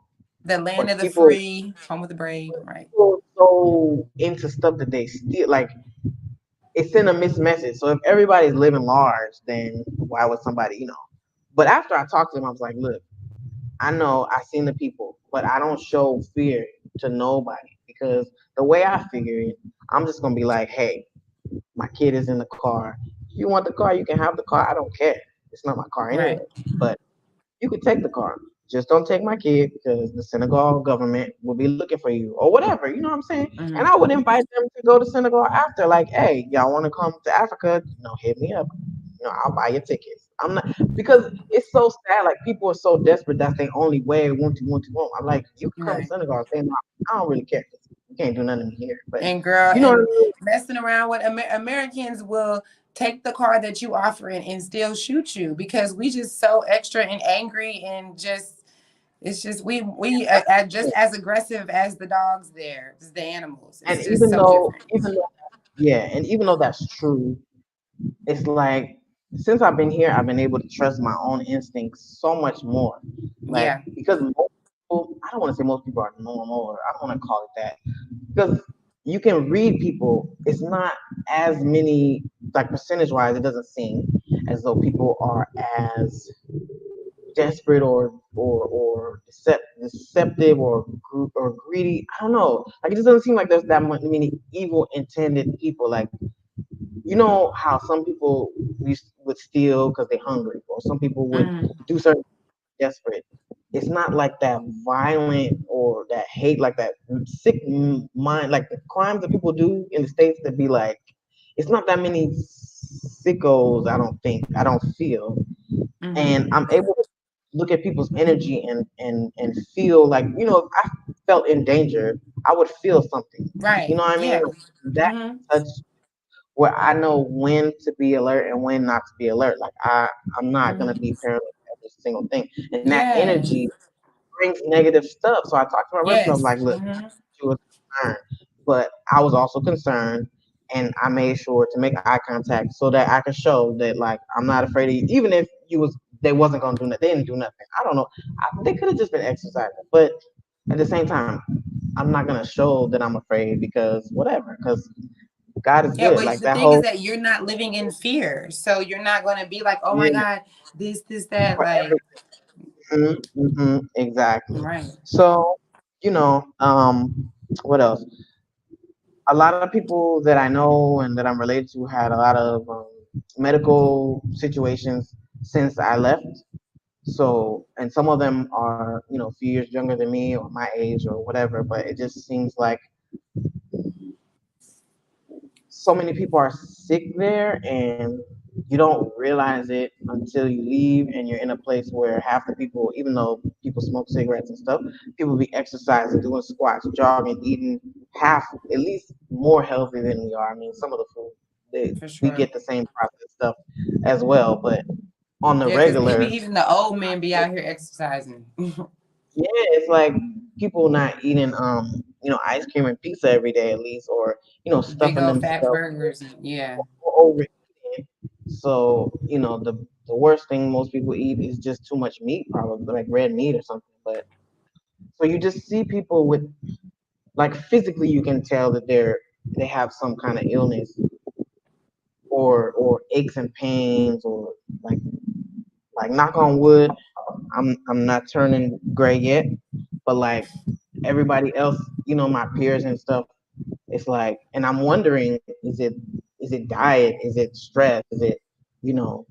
The land of But the people, free, home of the brave, right? people are so into stuff that they steal. Like, it sent a mixed message. So if everybody's living large, then why would somebody, But after I talked to them, I was like, look, I know I seen the people, but I don't show fear to nobody because the way I figure it, I'm just gonna be like, hey, my kid is in the car. If you want the car, you can have the car. I don't care. It's not my car anyway. Right. But you could take the car. Just don't take my kid because the Senegal government will be looking for you or whatever. You know what I'm saying? And Mm-hmm. I would invite them to go to Senegal after. Like, hey, y'all want to come to Africa? Hit me up. I'll buy your tickets. I'm not because it's so sad. Like people are so desperate that's their only way. Want. I'm like, you can come to Right. Senegal. Say no. I don't really care. You can't do nothing here. But And girl, you know what I and mean? messing around with Americans will take the car that you offer and still shoot you because we just so extra and angry and just it's just we are just as aggressive as the dogs there, as the animals. And It's just so different. even though that's true, it's like since I've been here, I've been able to trust my own instincts so much more. Like Yeah. because most people, I don't want to say most people are normal, or I don't want to call it that, because you can read people. It's not as many like percentage wise. It doesn't seem as though people are as desperate or deceptive or greedy. I don't know. Like it just doesn't seem like there's that many evil intended people. Like how some people would steal because they're hungry, or some people would Mm, do certain desperate. It's not like that violent or that hate, like that sick mind, like the crimes that people do in the states. That be like, it's not that many sickos. I don't think. I don't feel, mm-hmm. and I'm able to look at people's energy and feel like if I felt in danger, I would feel something. You Right. know what I mean? Yeah. That Mm-hmm. touch where I know when to be alert and when not to be alert. Like I'm not gonna Mm-hmm. be paranoid every single thing. And that Yes. energy brings negative stuff. So I talked to my relative. I'm Yes. like, look, Mm-hmm. she was concerned, but I was also concerned, and I made sure to make eye contact so that I could show that like I'm not afraid of you, even if they wasn't gonna do nothing. They didn't do nothing. I don't know. They could have just been exercising, but at the same time, I'm not gonna show that I'm afraid because whatever. Because God is Yeah, good. but Like the that thing is whole that you're not living in fear. So you're not going to be like, oh my yeah. God, this, that. For Like, everything. Exactly. right. So, what else? A lot of people that I know and that I'm related to had a lot of medical situations since I left. So, and some of them are, a few years younger than me or my age or whatever, but it just seems like so many people are sick there and you don't realize it until you leave and you're in a place where half the people, even though people smoke cigarettes and stuff, people be exercising, doing squats, jogging, eating half, at least more healthy than we are. I mean, some of the food, For we sure. get the same processed stuff as well, but on the Yeah, because regular, even the old men be out here exercising. yeah, it's like people not eating, ice cream and pizza every day at least, or, Big stuffing old fat themselves burgers. And, yeah. overeating. So, the worst thing most people eat is just too much meat, probably like red meat or something. But so you just see people with like physically you can tell that they have some kind of illness or aches and pains or like knock on wood, I'm not turning gray yet, but like everybody else, my peers and stuff, it's like, and I'm wondering, is it diet? Is it stress? Is it, you know,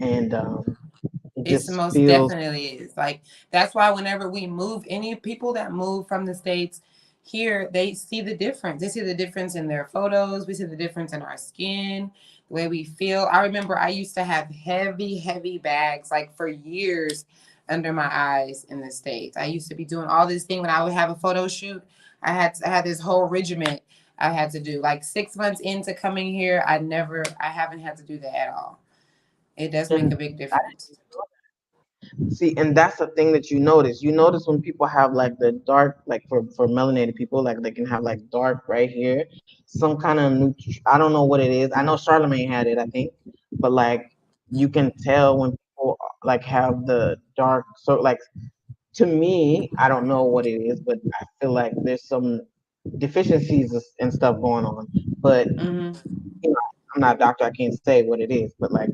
and it It's just most feels, definitely is. Like that's why whenever we move, any people that move from the States here, they see the difference. They see the difference in their photos. We see the difference in our skin, the way we feel. I remember I used to have heavy, heavy bags like for years under my eyes in the States. I used to be doing all this thing when I would have a photo shoot. I had this whole regiment. I had to do. Like 6 months into coming here, I haven't had to do that at all. It does make a And big I difference. see, and that's the thing that you notice. You notice when people have like the dark, like for melanated people, like they can have like dark right here, some kind of I don't know what it is. I know Charlemagne had it, I think, but like you can tell when people like have the dark. So like to me, I don't know what it is, but I feel like there's some deficiencies and stuff going on. But Mm-hmm. you know, I'm not a doctor, I can't say what it is, but like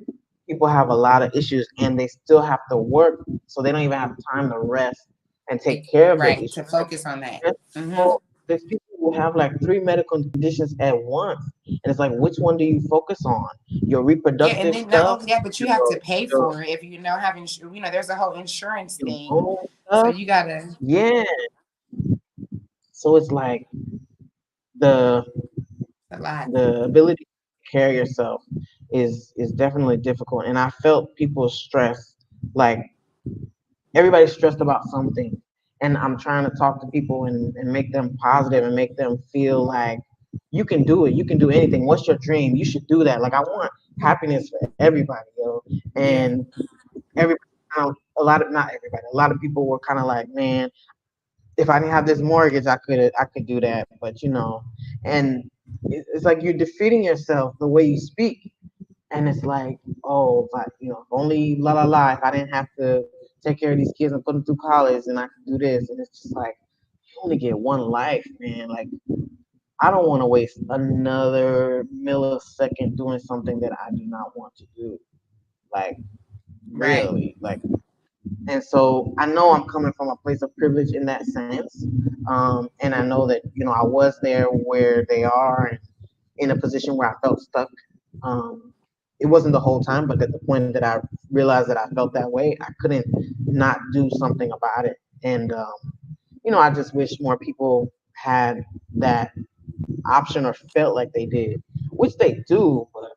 people have a lot of issues and they still have to work, so they don't even have time to rest and take care of their Right, issues. to focus on that. There's Mm-hmm. people, there's people who have like three medical conditions at once, and it's like, which one do you focus on? Your Yeah, and reproductive then not stuff, only that, but you have to your pay your, for it if you know having there's a whole insurance your thing. bone So stuff. you gotta Yeah. So it's like the a lot. the ability to carry yourself is definitely difficult, and I felt people stress, like everybody's stressed about something, and I'm trying to talk to people and make them positive and make them feel like you can do it, you can do anything. What's your dream? You should do that. Like I want happiness for everybody, Yeah. and everybody kind of, not everybody, a lot of people were kind of like, man, if I didn't have this mortgage, I could do that. But and it's like you're defeating yourself the way you speak, and it's like, oh, if I, if only la la la, if I didn't have to take care of these kids and put them through college, and I could do this, and it's just like you only get one life, man. Like I don't want to waste another millisecond doing something that I do not want to do. Like Right. really, like. And so I know I'm coming from a place of privilege in that sense. And I know that, I was there where they are and in a position where I felt stuck. Um, it wasn't the whole time, but at the point that I realized that I felt that way, I couldn't not do something about it. And, I just wish more people had that option or felt like they did, which they do, but,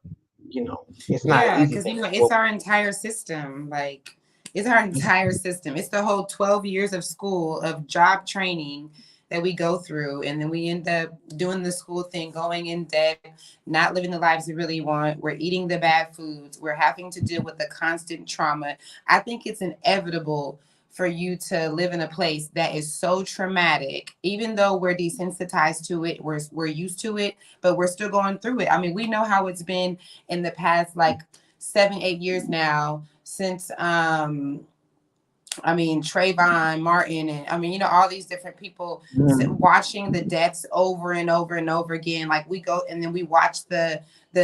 it's not an Yeah, easy because thing. it's our entire system. Like it's our entire system. It's the whole 12 years of school of job training that we go through, and then we end up doing the school thing, going in debt, not living the lives we really want. We're eating the bad foods. We're having to deal with the constant trauma. I think it's inevitable for you to live in a place that is so traumatic, even though we're desensitized to it, we're used to it, but we're still going through it. I mean, we know how it's been in the past like 7, 8 years now since I mean Trayvon Martin, and I mean all these different people, Mhm. watching the deaths over and over and over again. Like we go and then we watch the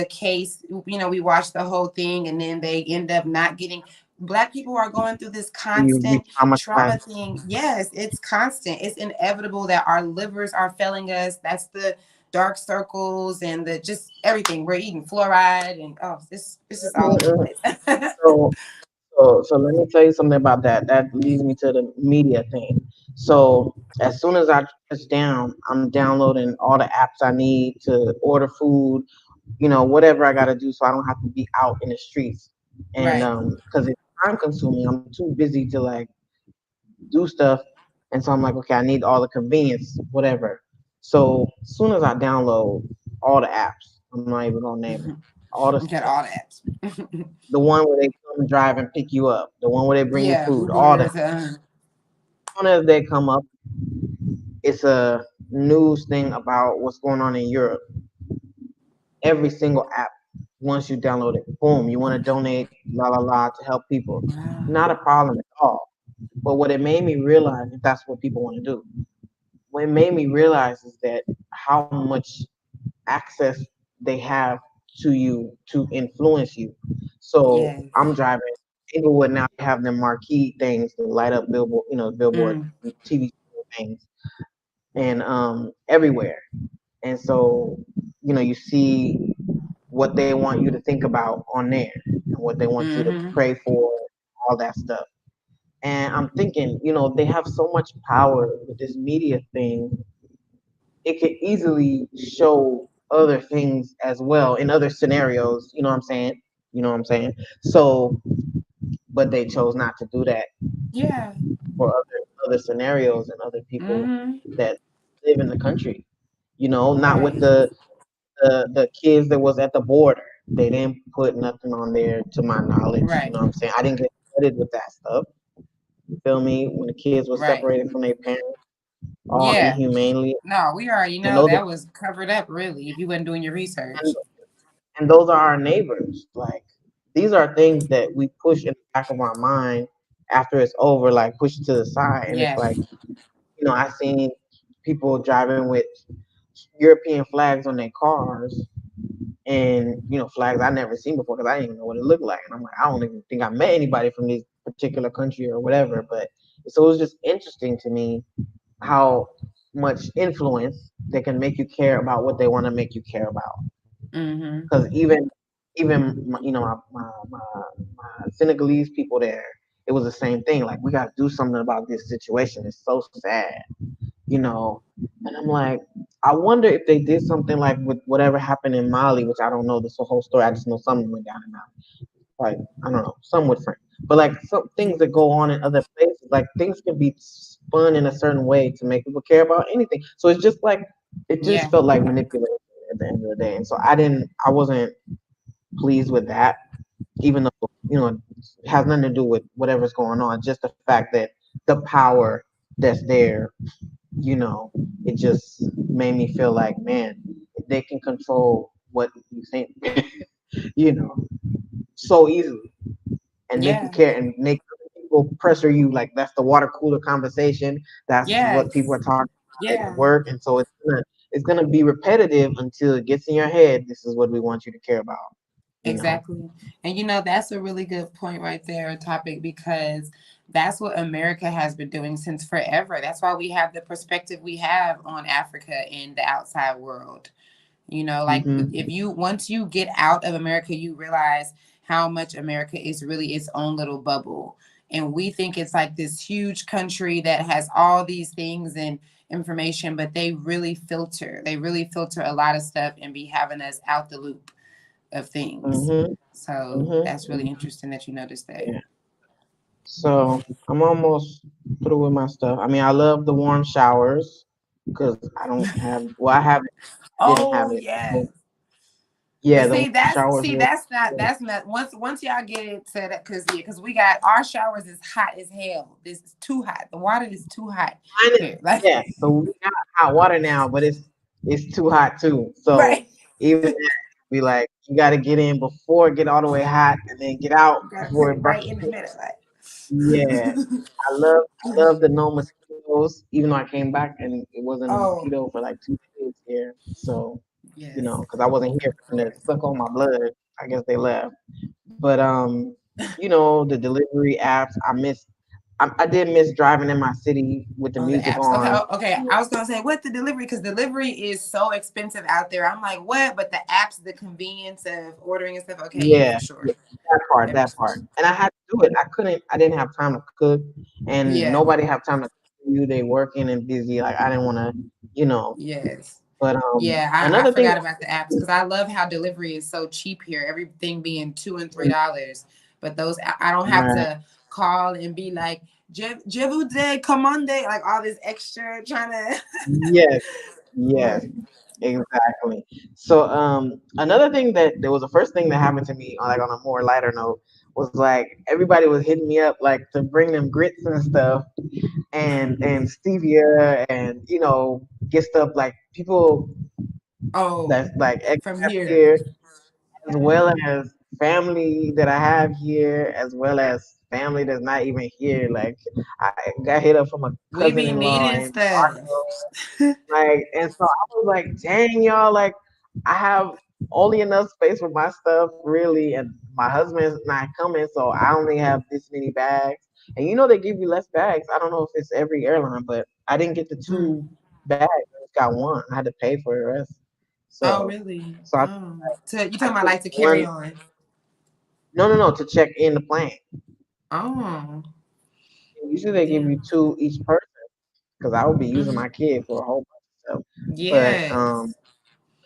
case, we watch the whole thing, and then they end up not getting. Black people are going through this You constant trauma re-traumatized. thing. Yes, it's constant. It's inevitable that our livers are failing us. That's the dark circles and the just everything. We're eating fluoride, and this is all over the place. So, so let me tell you something about that. That leads me to the media thing. So as soon as I touch down, I'm downloading all the apps I need to order food, whatever I gotta do, so I don't have to be out in the streets. And Right. because it's time consuming, I'm too busy to like do stuff. And so I'm like, okay, I need all the convenience, whatever. So as soon as I download all the apps, I'm not even gonna name them, all the You got stuff, all that. the one where they come and drive and pick you up, the one where they bring you Yeah, food, all that. Ubers. As soon as they come up, it's a news thing about what's going on in Europe. Every single app, once you download it, boom, you want to donate, la la la, to help people. Wow. Not a problem at all. But what it made me realize is that's what people want to do. What it made me realize is that how much access they have to you to influence you. So Yes. I'm driving Inglewood now. They have them marquee things, the light up billboard, billboard Mm. TV things, and everywhere. And so you see what they want you to think about on there, and what they want you to Mm-hmm. pray for, all that stuff. And I'm thinking, they have so much power with this media thing. It could easily show other things as well in other scenarios. You know what I'm saying? You know what I'm saying? So, but they chose not to do that Yeah. for other scenarios and other people Mm-hmm. that live in the country. Not with Right. the kids that was at the border. They didn't put nothing on there to my knowledge. You know Right. what I'm saying? I didn't get flooded with that stuff. You feel me? When the kids were Right. separated from their parents, all Yeah. inhumanely, No, we already and know those that was covered up really if you wasn't doing your and, research. and those are our neighbors. Like these are things that we push in the back of our mind after it's over, like push it to the side, and it's Yes. like I seen people driving with European flags on their cars, and flags I never seen before because I didn't even know what it looked like. And I'm like, I don't even think I met anybody from this particular country or whatever. But so it was just interesting to me how much influence they can make you care about what they want to make you care about. Mm-hmm. Because even my Senegalese people there, it was the same thing. Like we got to do something about this situation. It's so sad, you know. And I'm like, I wonder if they did something like with whatever happened in Mali, which I don't know this whole story. I just know something went down in Mali. Like I don't know, some with friends, but like some things that go on in other places, like things can be spun in a certain way to make people care about anything. So it's just like it just Yeah. felt like manipulation at the end of the day. And so I wasn't pleased with that, even though it has nothing to do with whatever's going on. Just the fact that the power that's there, you know, it just made me feel like, man, they can control what you think, you know, so easily, and make you Yeah. care and make people pressure you. Like that's the water cooler conversation. That's what people are Yes. talking about at Yeah. work, and so it's gonna be repetitive until it gets in your head. This is what we want you to care about. You know. Exactly. And that's a really good point right there, topic, because that's what America has been doing since forever. That's why we have the perspective we have on Africa and the outside world. Like if Hmm. you once you get out of America, you realize how much America is really its own little bubble. And we think it's like this huge country that has all these things and information, but they really filter. They really filter a lot of stuff and be having us out the loop of things. Hmm. So Hmm. that's really interesting that you noticed that. Yeah. So I'm almost through with my stuff. I mean, I love the warm showers because I don't have. Well, I didn't have Oh it. yes. Yeah, But the warm see, that's showers see, were. that's not once y'all get it set up, because we got our showers is hot as hell. This is too hot. The water is too hot Mine is, here. Like yeah, so we got hot water now, but it's too hot too. So right. even that, be like, you got to get in before it get all the way hot, and then get out You gotta put before it it burns. right in the middle. Yeah, Like I love the no mosquitoes. Even though I came back and it wasn't a oh mosquito for like 2 days here, so yes, because I wasn't here of for them to course. suck on my blood. I guess they left. But the delivery apps, I did miss driving in my city with the Oh, the music apps. Okay, on. okay. I was gonna say what the delivery, because delivery is so expensive out there. I'm like, what? But the apps, the convenience of ordering and stuff. Okay, yeah, Yeah, for sure. yeah, that part, Yeah, for that sure. part. And I had to do it. I didn't have time to cook, and Yeah. nobody have time to cook for you. They working and busy. Like I didn't want to, you know. Yes. But Yeah, I another thing. forgot about the apps because I love how delivery is so cheap here. Everything being $2 and $3, but those I don't have Right. to call and be like, Je vous de commande, like all this extra trying to. Yes. Yes. Right. Exactly. So another thing that there was the first thing that happened to me on like on a more lighter note was like everybody was hitting me up like to bring them grits and stuff and stevia and get stuff like people Oh, that's like from expats here. here as well as family that I have here as well as family that's not even here. Like I got hit up from a We cousin be in law needing in stuff. like, and so I was like, dang, y'all, like, I have only enough space for my stuff, really, and my husband's not coming, so I only have this many bags. And they give you less bags. I don't know if it's every airline, but I didn't get the Mm. two bags. I just got one. I had to pay for the rest. Oh, So, really? so Oh, you I talking about took like to carry one. on? No, no, no, to check in the plane. Oh, Usually they give yeah. you two each person because I would be using Hmm. my kid for a whole bunch of stuff. But Yes.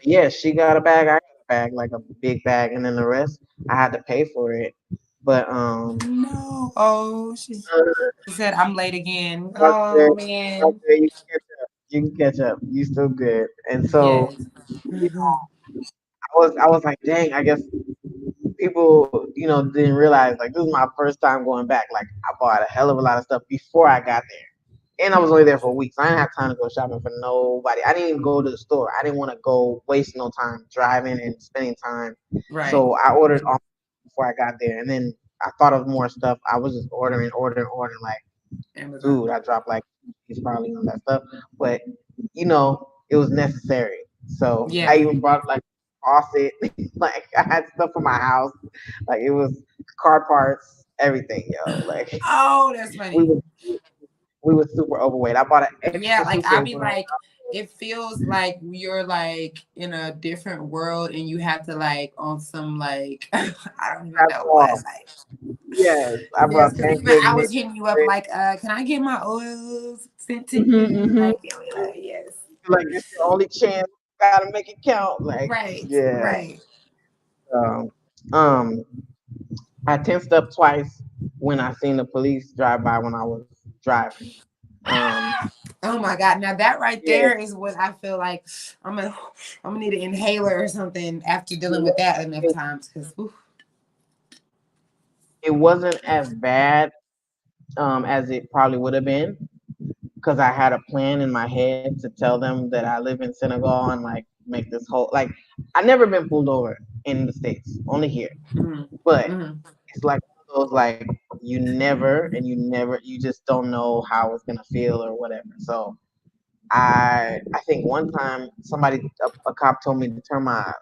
yeah, she got a bag. I got a bag, like a big bag, and then the rest I had to pay for it. But No. Oh, she uh, said I'm late again. out there, Oh out man. there, you can get that. You can catch up. You still good. And so, Yes. you know, I was like, dang, I guess people, didn't realize like this is my first time going back. Like I bought a hell of a lot of stuff before I got there. And I was only there for weeks. I didn't have time to go shopping for nobody. I didn't even go to the store. I didn't want to go waste no time driving and spending time. Right. So I ordered all before I got there. And then I thought of more stuff. I was just ordering. Like, Amazon. dude, I dropped like he's probably on that stuff. But it was necessary. So I Yeah. even brought like faucet, like I had stuff for my house. Like it was car parts, everything, yo. Like Oh, that's we funny. was we was super overweight. I bought an extra Yeah, like I'll suitcase be when I was like, it feels like you're like in a different world and you have to like on some like I don't even out know what small. like. Yes, I Yes, brought because even pancake I mix. was hitting you up like, can I get my oils sent to me? Mm-hmm. Like, yeah, we like yes. Like it's your only chance. Gotta make it count. Like Right, yeah. right. Um, um, I tensed up twice when I seen the police drive by when I was driving. Um, Oh my God. Now that right yeah, there is what I feel like I'm gonna need an inhaler or something after dealing with that enough it, times. Cause it wasn't as bad as it probably would have been because I had a plan in my head to tell them that I live in Senegal and like make this whole like I never been pulled over in the States, only here. mm, But mm. it's like one of those like you just don't know how it's gonna feel or whatever. So I think one time a cop told me to turn my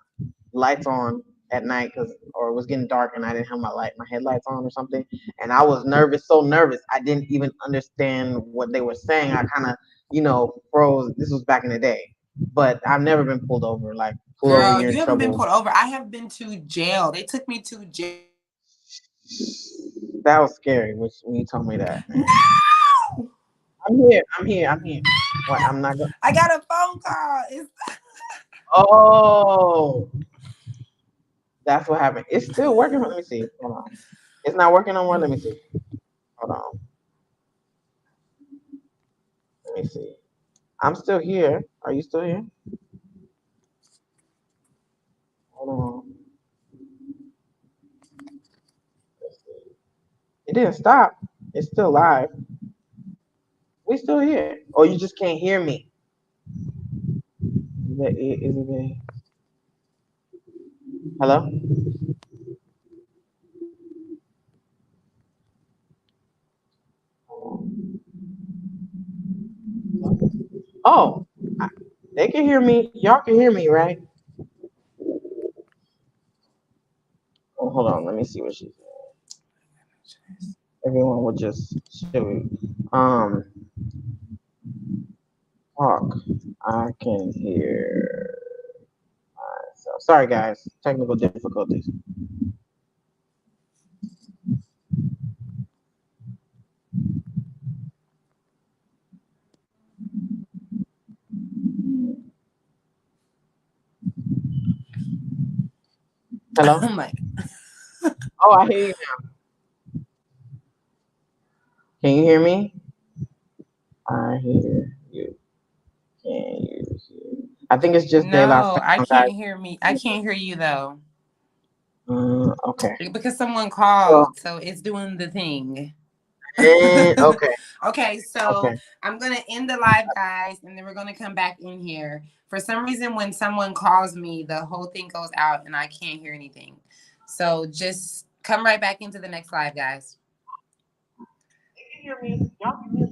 lights on at night because or it was getting dark and I didn't have my headlights on or something. And I was nervous, so nervous I didn't even understand what they were saying. I kind of froze. This was back in the day, but I've never been pulled over. Like pull over, Girl, you're you in haven't been trouble. pulled over. I have been to jail. They took me to jail. That was scary. When you told me that, man. No! I'm here. What? I'm not going. I got a phone call. It's Oh, that's what happened. It's still working. Let me see. Hold on. It's not working no more. Let me see. Hold on. Let me see. I'm still here. Are you still here? Hold on. It didn't stop. It's still live. We still here. Oh, you just can't hear me. Is it? Hello? Oh, they can hear me. Y'all can hear me, right? Oh, hold on. Let me see what she said. Everyone will just show me. Talk. I can hear. So sorry, guys. Technical difficulties. Hello. I'm like, Oh, I hear you. Can you hear me? I hear you. Can you hear? I think it's just De La no, I Sound, guys. can't hear me. I can't hear you though. Okay. Because someone Well, called, so it's doing the thing. okay. Okay, so Okay. I'm gonna end the live, guys, and then we're gonna come back in here. For some reason, when someone calls me, the whole thing goes out and I can't hear anything. So just come right back into the next live, guys. Can you hear me? Y'all can hear me.